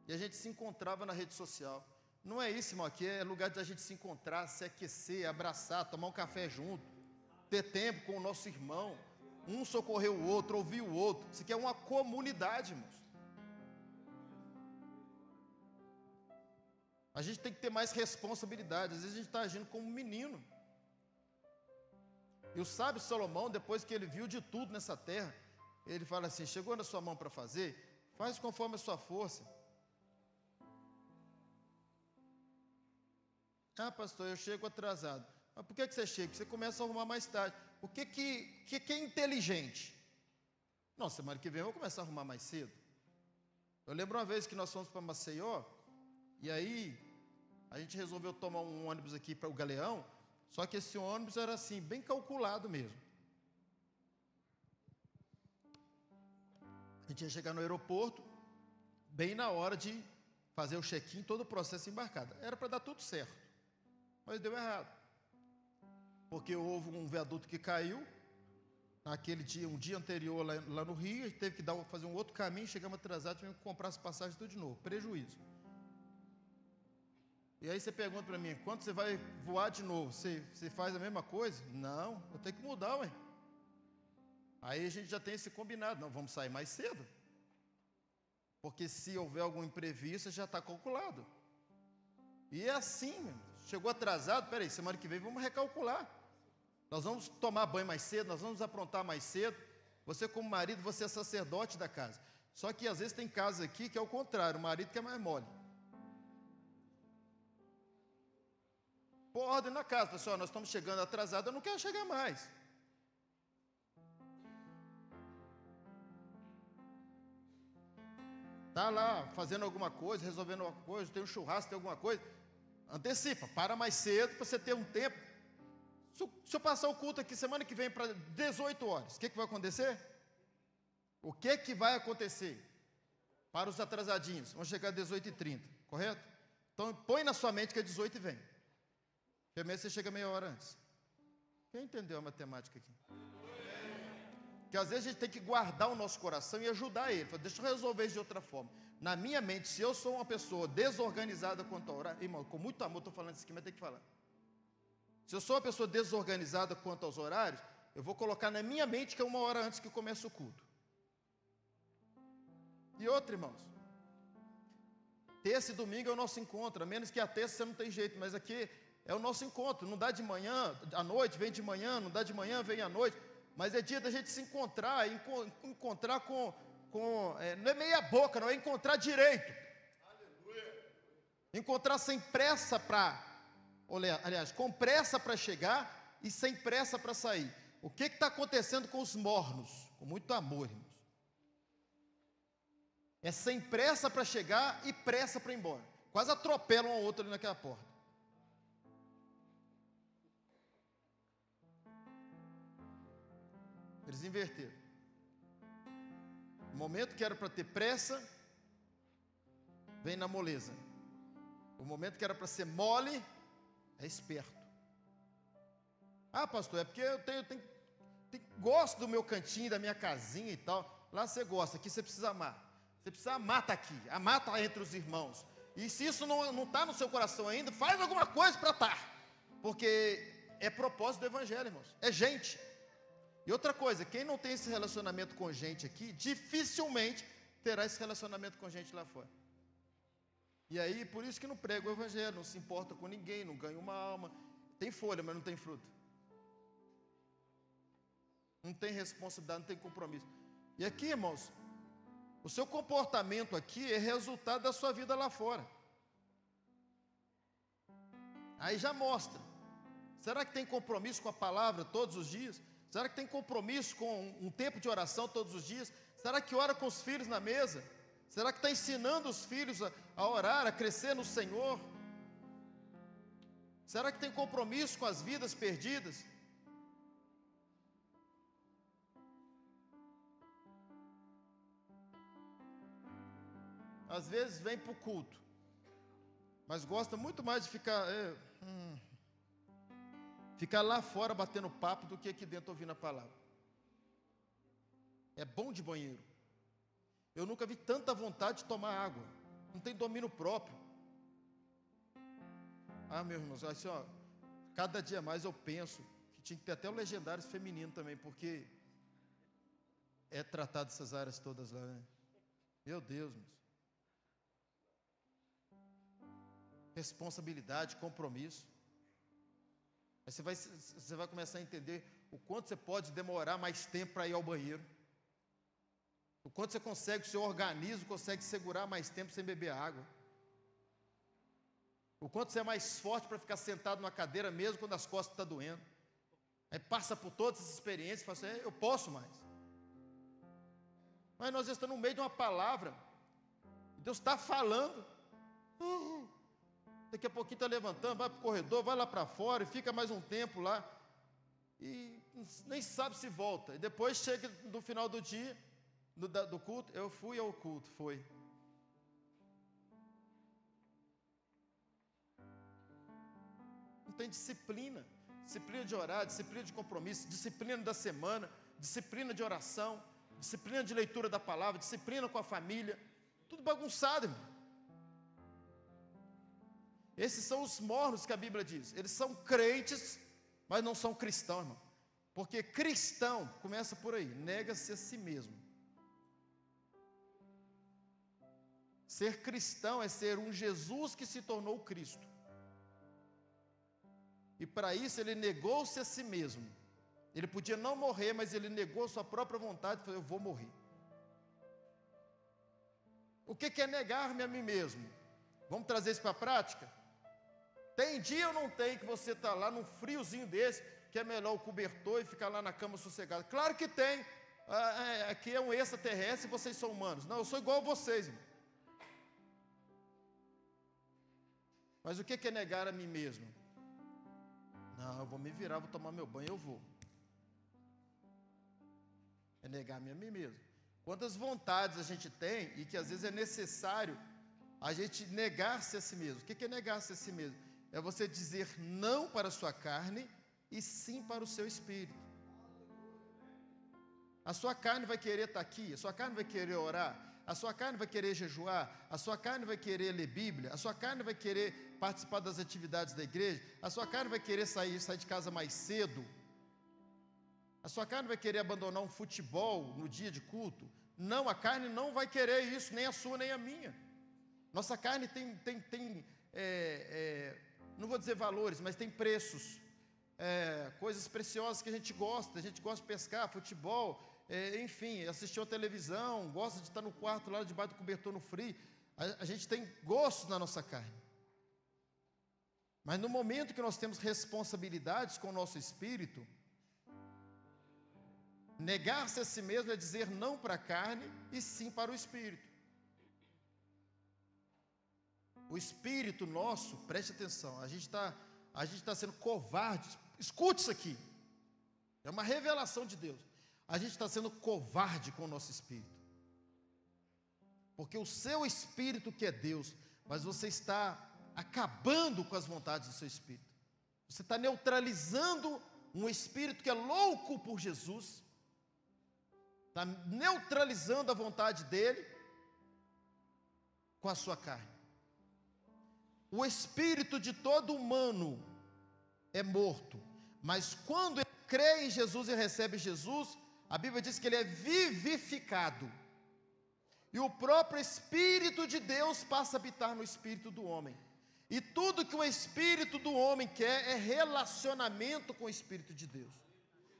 E a gente se encontrava na rede social. Não é isso, irmão, aqui é lugar de a gente se encontrar, se aquecer, abraçar, tomar um café junto, ter tempo com o nosso irmão, um socorrer o outro, ouvir o outro. Isso aqui é uma comunidade, irmãos. A gente tem que ter mais responsabilidade. Às vezes a gente está agindo como um menino. E o sábio Salomão, depois que ele viu de tudo nessa terra, ele fala assim: chegou na sua mão para fazer, faz conforme a sua força. Ah, pastor, eu chego atrasado. Mas por que você chega? Porque você começa a arrumar mais tarde. O que é inteligente? Não, semana que vem eu vou começar a arrumar mais cedo. Eu lembro uma vez que nós fomos para Maceió, e aí a gente resolveu tomar um ônibus aqui para o Galeão, só que esse ônibus era assim, bem calculado mesmo. A gente ia chegar no aeroporto, bem na hora de fazer o check-in, todo o processo embarcado. Era para dar tudo certo, mas deu errado. Porque houve um viaduto que caiu, naquele dia, um dia anterior lá no Rio, a gente teve que fazer um outro caminho, chegamos atrasados, tivemos que comprar as passagens tudo de novo, prejuízo. E aí você pergunta para mim: quando você vai voar de novo, você faz a mesma coisa? Não, eu tenho que mudar, ué. Aí a gente já tem esse combinado: não, vamos sair mais cedo, porque se houver algum imprevisto, já está calculado. E é assim, meu. Chegou atrasado, peraí, semana que vem vamos recalcular. Nós vamos tomar banho mais cedo, nós vamos aprontar mais cedo. Você como marido, você é sacerdote da casa. Só que às vezes tem casas aqui que é o contrário, o marido que é mais mole. Pô, ordem na casa, pessoal, nós estamos chegando atrasados, eu não quero chegar mais. Está lá fazendo alguma coisa, resolvendo alguma coisa, tem um churrasco, tem alguma coisa, antecipa, para mais cedo para você ter um tempo. Se eu passar o culto aqui semana que vem para 18 horas, o que vai acontecer? O que vai acontecer? Para os atrasadinhos, vão chegar às 18h30, correto? Então põe na sua mente que é 18 e vem. Primeiro você chega meia hora antes. Quem entendeu a matemática aqui? Porque às vezes a gente tem que guardar o nosso coração e ajudar ele. Deixa eu resolver isso de outra forma. Na minha mente, se eu sou uma pessoa desorganizada quanto a orar, irmão, com muito amor estou falando isso aqui, mas tem que falar. Se eu sou uma pessoa desorganizada quanto aos horários, eu vou colocar na minha mente que é 1 hora antes que comece o culto. E outra, irmãos, terça e domingo é o nosso encontro, a menos que a terça você não tem jeito, mas aqui é o nosso encontro. Não dá de manhã, à noite, vem de manhã, não dá de manhã, vem à noite, mas é dia da gente se encontrar, encontrar com não é meia boca, não é encontrar direito. Aleluia. Encontrar sem pressa aliás, com pressa para chegar e sem pressa para sair. O que está acontecendo com os mornos? Com muito amor, irmãos. É sem pressa para chegar e pressa para ir embora. Quase atropelam um ao outro ali naquela porta. Eles inverteram. O momento que era para ter pressa, vem na moleza. O momento que era para ser mole, é esperto. Ah, pastor, é porque eu gosto do meu cantinho, da minha casinha e tal. Lá você gosta, aqui você precisa amar. Você precisa amar, está aqui. Amar está entre os irmãos. E se isso não está no seu coração ainda, faz alguma coisa para estar. Porque é propósito do evangelho, irmãos. É gente. E outra coisa, quem não tem esse relacionamento com gente aqui, dificilmente terá esse relacionamento com gente lá fora. E aí, por isso que não prega o evangelho, não se importa com ninguém, não ganha uma alma. Tem folha, mas não tem fruto. Não tem responsabilidade, não tem compromisso. E aqui, irmãos, o seu comportamento aqui é resultado da sua vida lá fora. Aí já mostra. Será que tem compromisso com a palavra todos os dias? Será que tem compromisso com um tempo de oração todos os dias? Será que ora com os filhos na mesa? Será que está ensinando os filhos a orar, a crescer no Senhor? Será que tem compromisso com as vidas perdidas? Às vezes vem para o culto, mas gosta muito mais de ficar lá fora batendo papo do que aqui dentro ouvindo a palavra. É bom de banheiro. Eu nunca vi tanta vontade de tomar água. Não tem domínio próprio. Ah, meus irmãos, assim, ó, cada dia mais eu penso que tinha que ter até o legendário feminino também, porque é tratado essas áreas todas lá, né? Meu Deus, irmãos. Responsabilidade, compromisso. Aí você vai começar a entender o quanto você pode demorar mais tempo para ir ao banheiro. O quanto você consegue, o seu organismo consegue segurar mais tempo sem beber água. O quanto você é mais forte para ficar sentado numa cadeira mesmo quando as costas estão doendo. Aí passa por todas essas experiências e fala assim, eu posso mais. Mas nós estamos no meio de uma palavra. Deus está falando. Daqui a pouquinho está levantando, vai para o corredor, vai lá para fora e fica mais um tempo lá. E nem sabe se volta. E depois chega no final do dia, do culto, eu fui ao culto, foi. Não tem disciplina. Disciplina de orar, disciplina de compromisso, disciplina da semana, disciplina de oração, disciplina de leitura da palavra, disciplina com a família. Tudo bagunçado, irmão. Esses são os mornos que a Bíblia diz. Eles são crentes, mas não são cristãos, irmão. Porque cristão, começa por aí, nega-se a si mesmo. Ser cristão é ser um Jesus que se tornou Cristo. E para isso ele negou-se a si mesmo. Ele podia não morrer, mas ele negou a sua própria vontade e falou, eu vou morrer. O que é negar-me a mim mesmo? Vamos trazer isso para a prática? Tem dia ou não tem que você está lá num friozinho desse, que é melhor o cobertor e ficar lá na cama sossegado? Claro que tem. Aqui é um extraterrestre e vocês são humanos. Não, eu sou igual a vocês, irmão. Mas o que é negar a mim mesmo? Não, eu vou me virar, vou tomar meu banho, eu vou. É negar-me a mim mesmo. Quantas vontades a gente tem e que às vezes é necessário a gente negar-se a si mesmo. O que é negar-se a si mesmo? É você dizer não para a sua carne e sim para o seu espírito. A sua carne vai querer estar aqui, a sua carne vai querer orar, a sua carne vai querer jejuar, a sua carne vai querer ler Bíblia, a sua carne vai querer participar das atividades da igreja, a sua carne vai querer sair de casa mais cedo, a sua carne vai querer abandonar um futebol no dia de culto. Não, a carne não vai querer isso, nem a sua nem a minha. Nossa carne tem não vou dizer valores, mas tem preços, coisas preciosas que a gente gosta de pescar, futebol, enfim, assistir a televisão, gosta de estar no quarto lá debaixo do cobertor no frio. A gente tem gostos na nossa carne. Mas no momento que nós temos responsabilidades com o nosso espírito, negar-se a si mesmo é dizer não para a carne e sim para o espírito. O espírito nosso, preste atenção, a gente está sendo covarde. Escute isso aqui, é uma revelação de Deus. A gente está sendo covarde com o nosso espírito, porque o seu espírito que é Deus, mas você está acabando com as vontades do seu espírito. Você está neutralizando um espírito que é louco por Jesus, está neutralizando a vontade dele com a sua carne. O espírito de todo humano é morto, mas quando ele crê em Jesus e recebe Jesus, a Bíblia diz que ele é vivificado, e o próprio Espírito de Deus passa a habitar no espírito do homem. E tudo que o espírito do homem quer é relacionamento com o Espírito de Deus.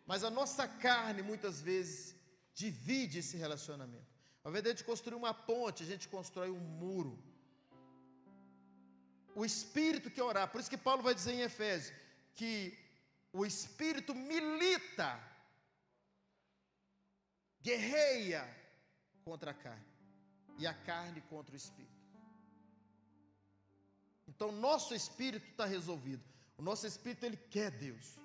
Mas a nossa carne, muitas vezes, divide esse relacionamento. Ao invés de a gente construir uma ponte, a gente constrói um muro. O Espírito quer orar. Por isso que Paulo vai dizer em Efésios, que o Espírito milita, guerreia contra a carne, e a carne contra o Espírito. Então, nosso espírito está resolvido. O nosso espírito, ele quer Deus.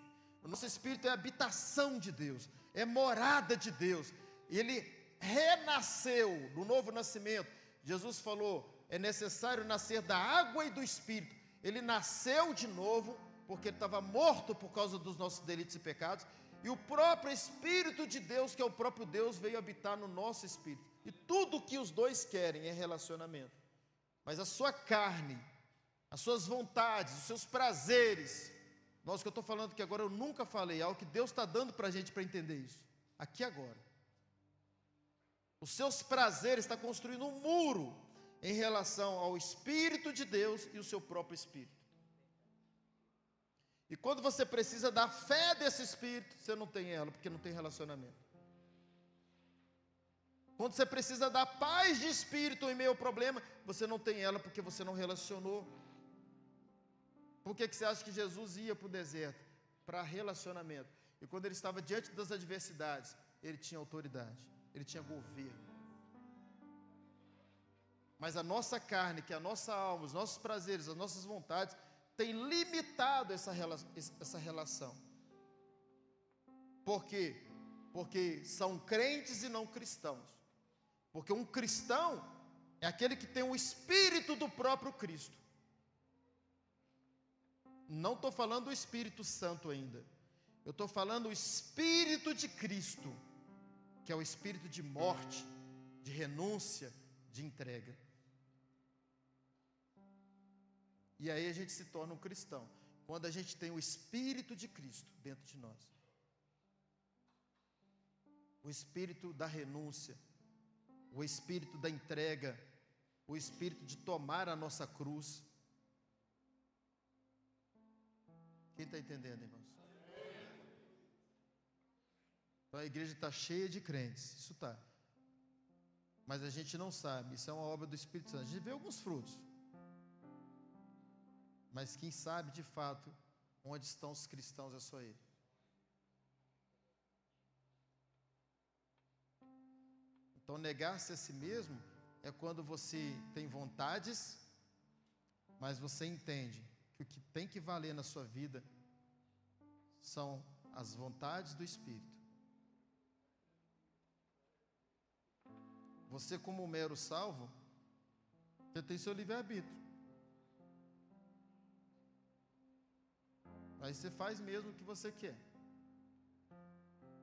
O nosso espírito é habitação de Deus, é morada de Deus. Ele renasceu no novo nascimento. Jesus falou, é necessário nascer da água e do Espírito. Ele nasceu de novo, porque ele estava morto por causa dos nossos delitos e pecados. E o próprio Espírito de Deus, que é o próprio Deus, veio habitar no nosso espírito. E tudo que os dois querem é relacionamento. Mas a sua carne, as suas vontades, os seus prazeres, nós que eu estou falando aqui agora, eu nunca falei, é algo que Deus está dando para a gente para entender isso, aqui agora. Os seus prazeres estão construindo um muro em relação ao Espírito de Deus e o seu próprio Espírito. E quando você precisa da fé desse Espírito, você não tem ela, porque não tem relacionamento. Quando você precisa da paz de Espírito em meio ao problema, você não tem ela, porque você não relacionou. Por que você acha que Jesus ia para o deserto? Para relacionamento. E quando ele estava diante das adversidades, ele tinha autoridade, ele tinha governo. Mas a nossa carne, que é a nossa alma, os nossos prazeres, as nossas vontades, tem limitado essa relação. Por quê? Porque são crentes e não cristãos. Porque um cristão é aquele que tem o Espírito do próprio Cristo. Não estou falando do Espírito Santo ainda. Eu estou falando o Espírito de Cristo, que é o Espírito de morte, de renúncia, de entrega. E aí a gente se torna um cristão, quando a gente tem o Espírito de Cristo dentro de nós. O Espírito da renúncia, o Espírito da entrega, o Espírito de tomar a nossa cruz. Quem está entendendo, irmãos? Então a igreja está cheia de crentes, isso está. Mas a gente não sabe, isso é uma obra do Espírito Santo. A gente vê alguns frutos. Mas quem sabe de fato onde estão os cristãos é só Ele. Então negar-se a si mesmo é quando você tem vontades, mas você entende que o que tem que valer na sua vida são as vontades do Espírito. Você, como mero salvo, você tem seu livre-arbítrio. Aí você faz mesmo o que você quer.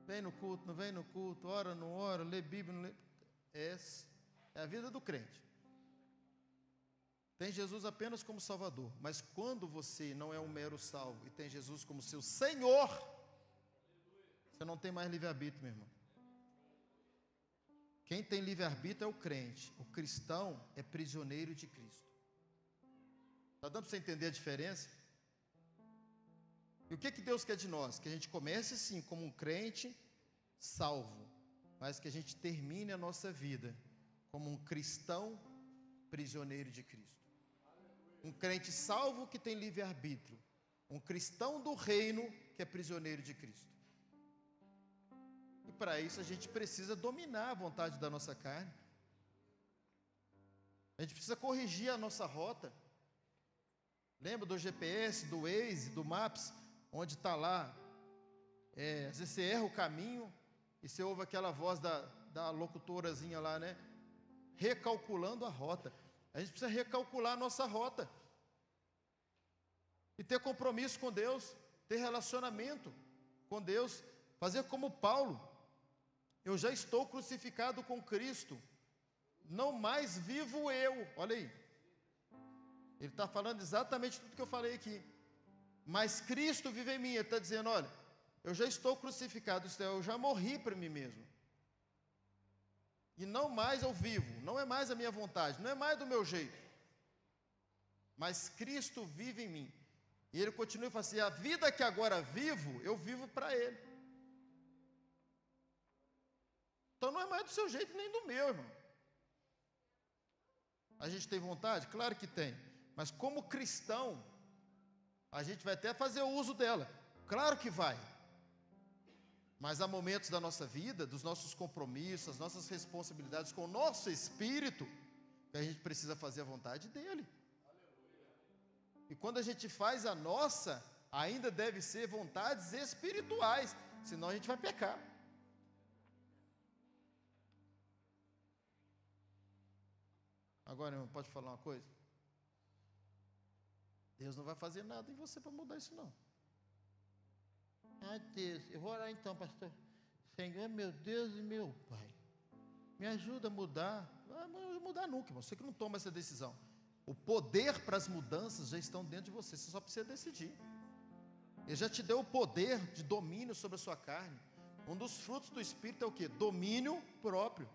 Vem no culto, não vem no culto, ora, não ora, lê Bíblia, não lê. É a vida do crente. Tem Jesus apenas como Salvador. Mas quando você não é um mero salvo e tem Jesus como seu Senhor, você não tem mais livre-arbítrio, meu irmão. Quem tem livre-arbítrio é o crente. O cristão é prisioneiro de Cristo. Está dando para você entender a diferença? E o que Deus quer de nós? Que a gente comece sim como um crente salvo, mas que a gente termine a nossa vida como um cristão prisioneiro de Cristo. Um crente salvo que tem livre-arbítrio. Um cristão do reino que é prisioneiro de Cristo. E para isso a gente precisa dominar a vontade da nossa carne. A gente precisa corrigir a nossa rota. Lembra do GPS, do Waze, do Maps, onde está lá, às vezes você erra o caminho, e você ouve aquela voz da locutorazinha lá, né? Recalculando a rota. A gente precisa recalcular a nossa rota. E ter compromisso com Deus, ter relacionamento com Deus, fazer como Paulo. Eu já estou crucificado com Cristo, não mais vivo eu. Olha aí. Ele está falando exatamente tudo que eu falei aqui. Mas Cristo vive em mim. Ele está dizendo, olha, eu já estou crucificado, isto é, eu já morri para mim mesmo. E não mais eu vivo, não é mais a minha vontade, não é mais do meu jeito. Mas Cristo vive em mim. E ele continua e fala assim, a vida que agora vivo, eu vivo para Ele. Então não é mais do seu jeito nem do meu, irmão. A gente tem vontade? Claro que tem. Mas como cristão, a gente vai até fazer uso dela. Claro que vai. Mas há momentos da nossa vida, dos nossos compromissos, as nossas responsabilidades com o nosso espírito, que a gente precisa fazer a vontade dele. E quando a gente faz a nossa, ainda deve ser vontades espirituais, senão a gente vai pecar. Agora, irmão, pode falar uma coisa? Deus não vai fazer nada em você para mudar isso, não. Ah, Deus, eu vou orar então, pastor. Senhor, meu Deus e meu Pai, me ajuda a mudar. Ah, não mudar nunca, irmão. Você que não toma essa decisão. O poder para as mudanças já estão dentro de você. Você só precisa decidir. Ele já te deu o poder de domínio sobre a sua carne. Um dos frutos do Espírito é o quê? Domínio próprio.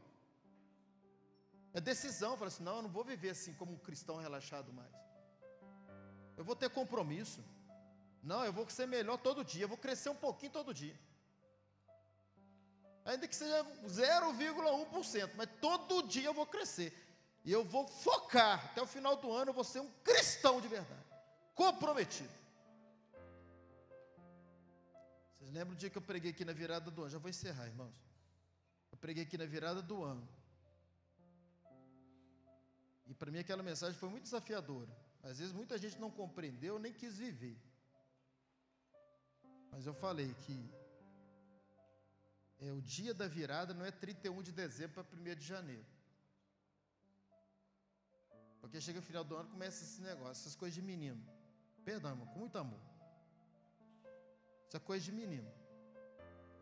É decisão. Fala assim, não, eu não vou viver assim como um cristão relaxado mais. Eu vou ter compromisso. Não, eu vou ser melhor todo dia. Eu vou crescer um pouquinho todo dia. Ainda que seja 0,1%. Mas todo dia eu vou crescer. E eu vou focar. Até o final do ano eu vou ser um cristão de verdade. Comprometido. Vocês lembram do dia que eu preguei aqui na virada do ano? Já vou encerrar, irmãos. Eu preguei aqui na virada do ano. E para mim aquela mensagem foi muito desafiadora. Às vezes muita gente não compreendeu, nem quis viver. Mas eu falei que o dia da virada não é 31 de dezembro para 1º de janeiro. Porque chega o final do ano, começa esse negócio, essas coisas de menino. Perdão, irmão, com muito amor. Essa coisa de menino.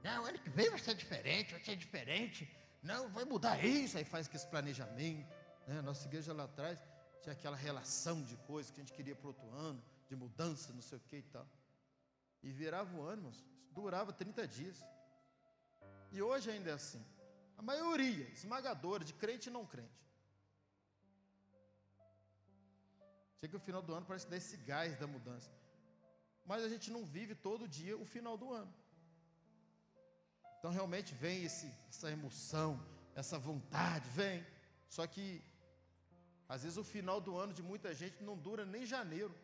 Não, ano que vem vai ser diferente, vai ser diferente. Não, vai mudar isso. Aí faz com esse planejamento. Né? Nossa igreja lá atrás tinha aquela relação de coisas que a gente queria para o outro ano, de mudança, não sei o que e tal. E virava o ano, irmãos, durava 30 dias. E hoje ainda é assim. A maioria, esmagadora, de crente e não crente. Chega o final do ano, parece que dá esse gás da mudança. Mas a gente não vive todo dia o final do ano. Então realmente vem essa emoção, essa vontade, vem. Só que, às vezes o final do ano de muita gente não dura nem janeiro.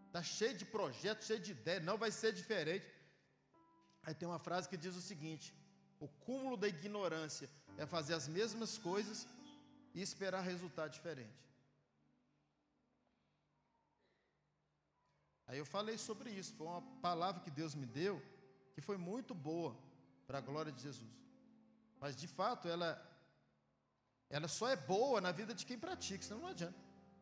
Está cheio de projetos, cheio de ideias, não vai ser diferente. Aí tem uma frase que diz o seguinte: o cúmulo da ignorância é fazer as mesmas coisas e esperar resultado diferente. Aí eu falei sobre isso, foi uma palavra que Deus me deu, que foi muito boa para a glória de Jesus. Mas de fato ela só é boa na vida de quem pratica, senão não adianta.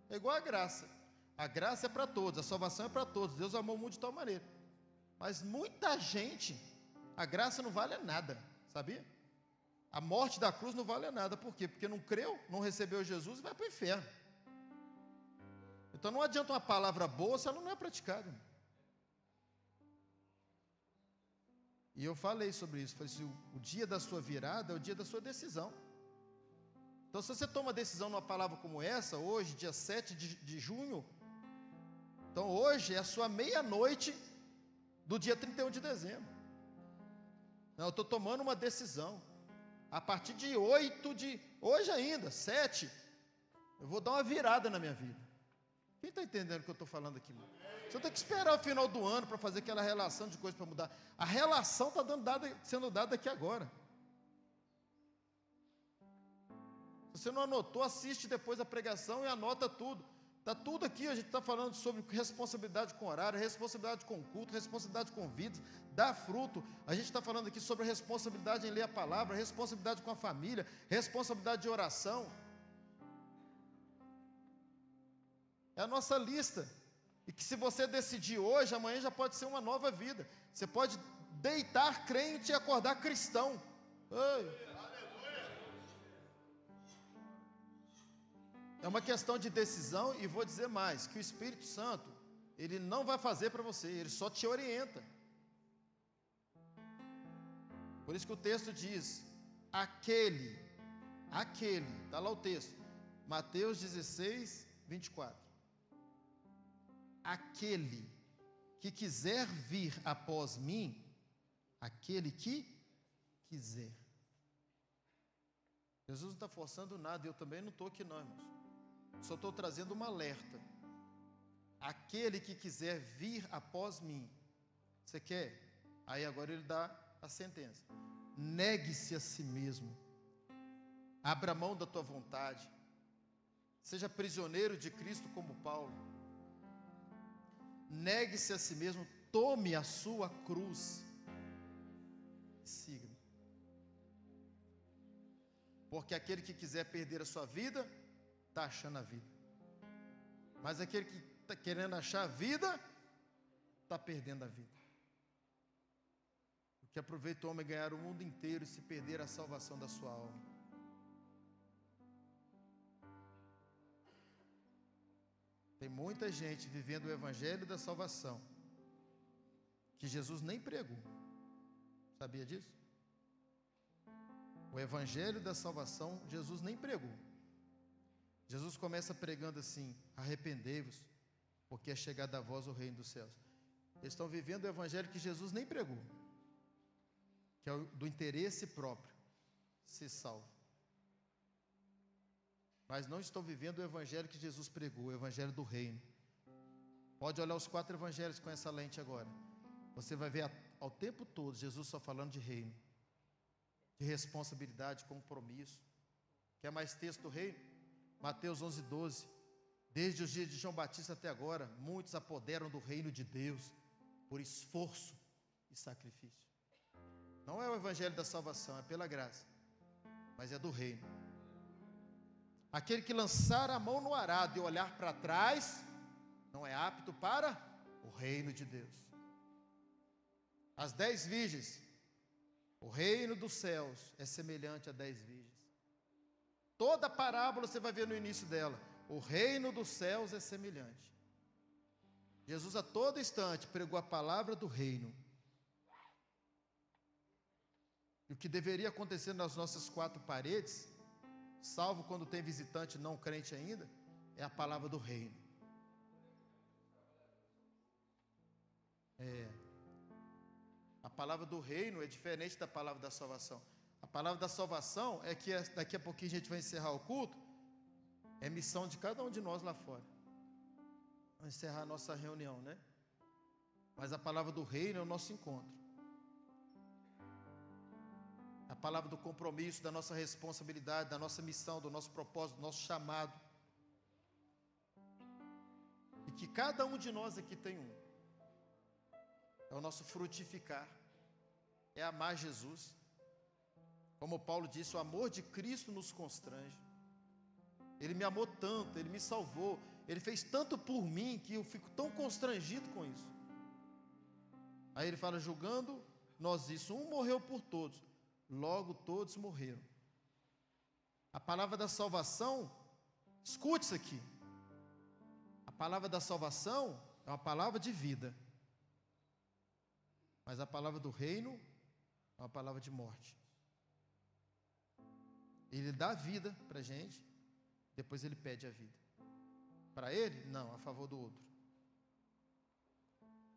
É igual a graça. A graça é para todos, a salvação é para todos. Deus amou o mundo de tal maneira. Mas muita gente, a graça não vale nada, sabia? A morte da cruz não vale nada. Por quê? Porque não creu, não recebeu Jesus e vai para o inferno. Então não adianta uma palavra boa se ela não é praticada. E eu falei sobre isso. Falei assim, o dia da sua virada é o dia da sua decisão. Então se você toma uma decisão numa palavra como essa, hoje, dia 7 de junho, então hoje é a sua meia-noite do dia 31 de dezembro. Não, eu estou tomando uma decisão. A partir de 8 de... Hoje ainda, 7, eu vou dar uma virada na minha vida. Quem está entendendo o que eu estou falando aqui? Mano? Você tem que esperar o final do ano para fazer aquela relação de coisas para mudar. A relação está sendo dada aqui agora. Se você não anotou, assiste depois a pregação e anota tudo. Está tudo aqui, a gente está falando sobre responsabilidade com horário, responsabilidade com culto, responsabilidade com vidas, dar fruto. A gente está falando aqui sobre responsabilidade em ler a palavra, responsabilidade com a família, responsabilidade de oração. É a nossa lista. E que se você decidir hoje, amanhã já pode ser uma nova vida. Você pode deitar crente e acordar cristão. Ei. É uma questão de decisão, e vou dizer mais, que o Espírito Santo, ele não vai fazer para você, ele só te orienta. Por isso que o texto diz, aquele, está lá o texto, Mateus 16, 24. Aquele que quiser vir após mim, aquele que quiser. Jesus não está forçando nada, eu também não estou aqui não, irmãos. Só estou trazendo um alerta. Aquele que quiser vir após mim. Você quer? Aí agora ele dá a sentença. Negue-se a si mesmo. Abra mão da tua vontade. Seja prisioneiro de Cristo como Paulo. Negue-se a si mesmo. Tome a sua cruz. Siga-me. Porque aquele que quiser perder a sua vida, está achando a vida. Mas aquele que está querendo achar a vida, está perdendo a vida. O que aproveita o homem ganhar o mundo inteiro e se perder a salvação da sua alma. Tem muita gente vivendo o evangelho da salvação, que Jesus nem pregou. Sabia disso? O evangelho da salvação, Jesus nem pregou. Jesus começa pregando assim, arrependei-vos, porque é chegado a vós o reino dos céus. Eles estão vivendo o evangelho que Jesus nem pregou, que é o do interesse próprio, ser salvo. Mas não estão vivendo o evangelho que Jesus pregou, o evangelho do reino. Pode olhar os 4 evangelhos com essa lente agora. Você vai ver ao tempo todo Jesus só falando de reino, de responsabilidade, compromisso. Quer mais texto do reino? Mateus 11, 12. Desde os dias de João Batista até agora, muitos apoderam do reino de Deus por esforço e sacrifício. Não é o evangelho da salvação, é pela graça, mas é do reino. Aquele que lançar a mão no arado e olhar para trás, não é apto para o reino de Deus. As 10 virgens, o reino dos céus é semelhante a 10 virgens. Toda parábola você vai ver no início dela, o reino dos céus é semelhante. Jesus a todo instante pregou a palavra do reino. E o que deveria acontecer nas nossas 4 paredes, salvo quando tem visitante não crente ainda, é a palavra do reino. A palavra do reino é diferente da palavra da salvação. A palavra da salvação é que daqui a pouquinho a gente vai encerrar o culto. É missão de cada um de nós lá fora. Vamos encerrar a nossa reunião, né? Mas a palavra do reino é o nosso encontro. A palavra do compromisso, da nossa responsabilidade, da nossa missão, do nosso propósito, do nosso chamado. E que cada um de nós aqui tem um. É o nosso frutificar. É amar Jesus. Como Paulo disse, o amor de Cristo nos constrange. Ele me amou tanto, Ele me salvou, Ele fez tanto por mim, que eu fico tão constrangido com isso. Aí ele fala, julgando nós isso, um morreu por todos, logo todos morreram. A palavra da salvação, escute isso aqui. A palavra da salvação é uma palavra de vida. Mas a palavra do reino é uma palavra de morte. Ele dá a vida para a gente, depois ele pede a vida. Para ele? Não, a favor do outro.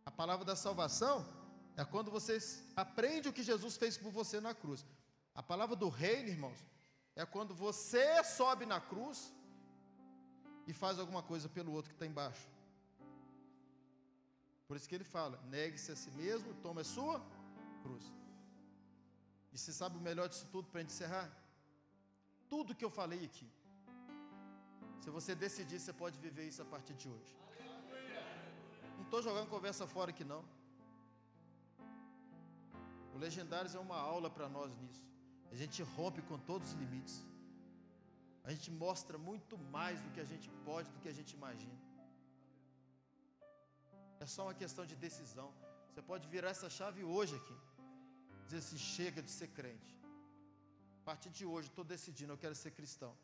A palavra da salvação é quando você aprende o que Jesus fez por você na cruz. A palavra do reino, irmãos, é quando você sobe na cruz e faz alguma coisa pelo outro que está embaixo. Por isso que ele fala, negue-se a si mesmo, tome a sua cruz. E você sabe o melhor disso tudo para a gente encerrar? Tudo que eu falei aqui, Se você decidir, você pode viver isso a partir de hoje. Não estou jogando conversa fora aqui não. O Legendários é uma aula para nós nisso. A gente rompe com todos os limites. A gente mostra muito mais do que a gente pode, do que a gente imagina. É só uma questão de decisão. Você pode virar essa chave hoje aqui. Dizer assim, chega de ser crente. A partir de hoje, estou decidindo, eu quero ser cristão.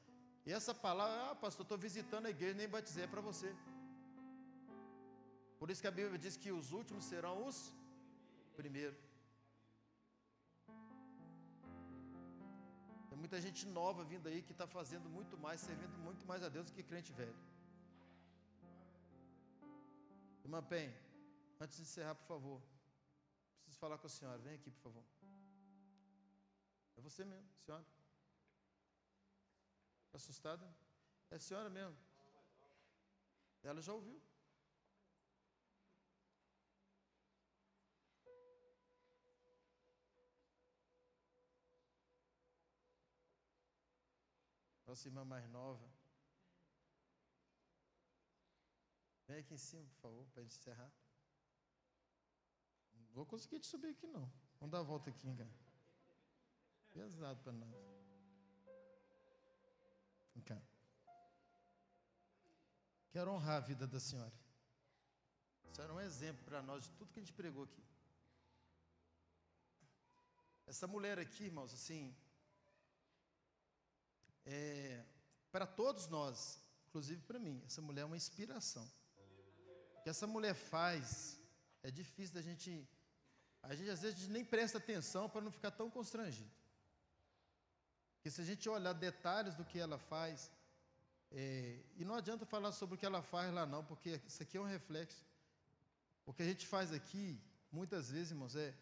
E essa palavra, pastor, estou visitando a igreja, nem batizei, é para você. Por isso que a Bíblia diz que os últimos serão os primeiros. Tem muita gente nova vindo aí que está fazendo muito mais, servindo muito mais a Deus do que crente velho. Irmã Pen, antes de encerrar, por favor, preciso falar com a senhora. Vem aqui, por favor. É você mesmo, senhora. Está assustada? É a senhora mesmo. Ela já ouviu. Nossa irmã mais nova. Vem aqui em cima, por favor, para a gente encerrar. Não vou conseguir te subir aqui, não. Vamos dar a volta aqui, cara. Pesado para nós. Vem cá. Quero honrar a vida da senhora. A senhora é um exemplo para nós de tudo que a gente pregou aqui. Essa mulher aqui, irmãos, assim, para todos nós, inclusive para mim, essa mulher é uma inspiração. O que essa mulher faz é difícil da gente. A gente às vezes nem presta atenção para não ficar tão constrangido. Porque se a gente olhar detalhes do que ela faz, e não adianta falar sobre o que ela faz lá não, porque isso aqui é um reflexo. O que a gente faz aqui, muitas vezes, irmãos, é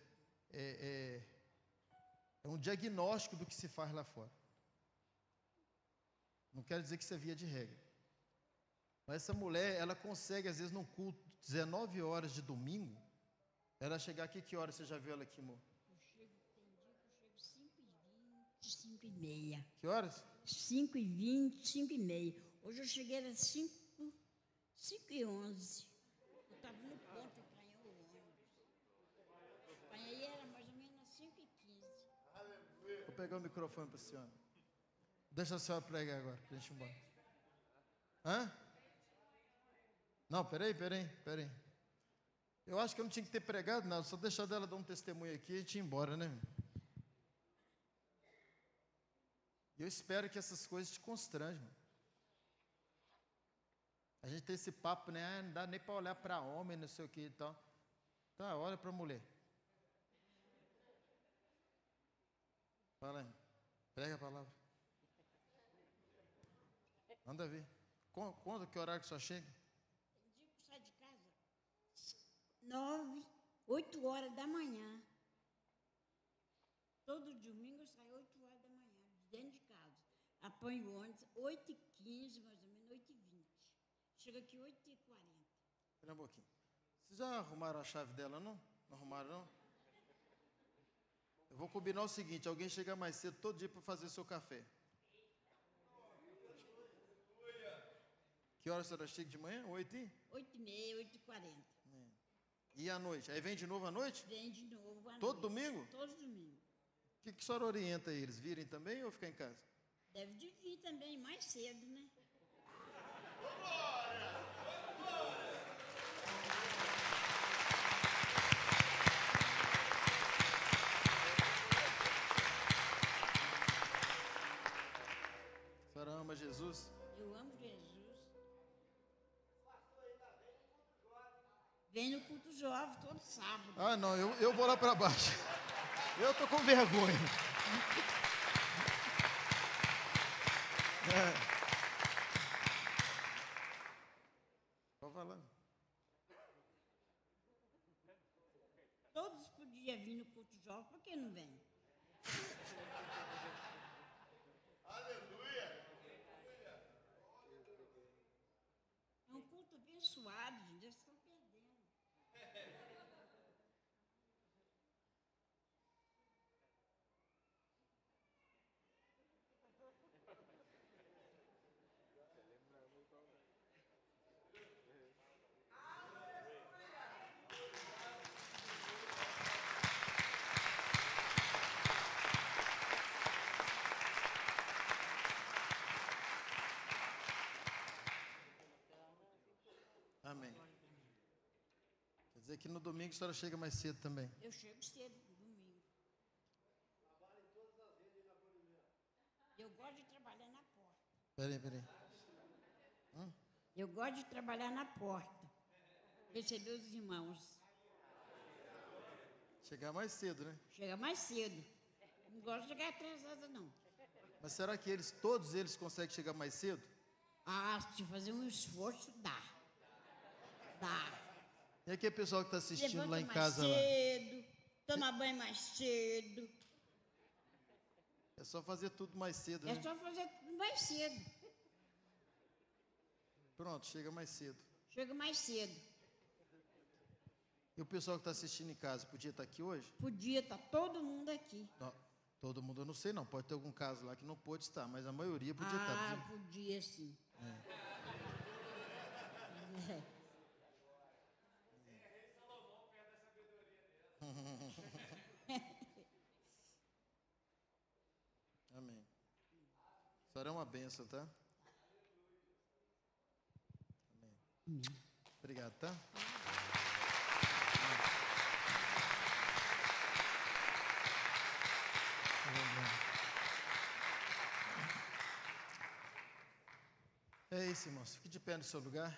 um diagnóstico do que se faz lá fora. Não quero dizer que isso é via de regra. Mas essa mulher, ela consegue, às vezes, num culto, 19 horas de domingo, ela chegar aqui, que hora você já viu ela aqui, amor? Tem dia que eu chego 5h20, 5h30. Que horas? 5h20, 5h30. Hoje eu cheguei às 5h11. Eu estava no ponto, eu apanhei o ônibus. Apanhei era mais ou menos às 5h15. Vou pegar o microfone para a senhora. Deixa a senhora pregar agora, para a gente ir embora. Hã? Não, peraí. Eu acho que eu não tinha que ter pregado nada, só deixar dela dar um testemunho aqui e a gente ir embora, né? E eu espero que essas coisas te constrangem. A gente tem esse papo, né? Não dá nem para olhar para homem, não sei o que e tal. Tá, olha para a mulher. Fala aí. Prega a palavra. Manda ver. Conta que horário que só chega. Tem dia que eu saio de casa 8 horas da manhã. Todo domingo eu saio 8 horas da manhã, de dentro de casa. Apanho o ônibus 8h15, mais ou menos 8h20. Chego aqui 8h40. Espera um pouquinho. Vocês já arrumaram a chave dela, não? Não arrumaram, não? Eu vou combinar o seguinte, alguém chega mais cedo todo dia para fazer seu café. Que hora a senhora chega de manhã? 8h? 8h30, 8h40. E à noite? Aí vem de novo à noite? Vem de novo à noite. Todo domingo? Todo domingo. O que a senhora orienta eles? Virem também ou ficar em casa? Deve de vir também, mais cedo, né? A senhora ama Jesus? Eu amo Jesus. Vem no culto jovem todo sábado. Ah, não, eu vou lá para baixo. Eu tô com vergonha. Pode falar. Todos podiam vir no culto jovem, por que não vem? É um culto abençoado, gente. Eles estão perdendo. Dizer que no domingo a senhora chega mais cedo também. Eu chego cedo no domingo. Eu gosto de trabalhar na porta. Peraí. Eu gosto de trabalhar na porta. Receber os irmãos. Chegar mais cedo, né? Chega mais cedo. Não gosto de chegar atrasada, não. Mas será que todos eles conseguem chegar mais cedo? Ah, se fazer um esforço, dá. Dá. E aquele pessoal que está assistindo Levanta lá em mais casa cedo, toma banho mais cedo. lá? É só fazer tudo mais cedo, É né? só fazer tudo mais cedo. Pronto, chega mais cedo. Chega mais cedo. E o pessoal que está assistindo em casa, podia estar aqui hoje? Podia estar todo mundo aqui. Não, todo mundo eu não sei não, pode ter algum caso lá que não pôde estar, mas a maioria podia estar. Ah, podia sim. Amém. A senhora é uma bênção, tá? Amém. Obrigado, tá? É isso, irmãos. Fique de pé no seu lugar.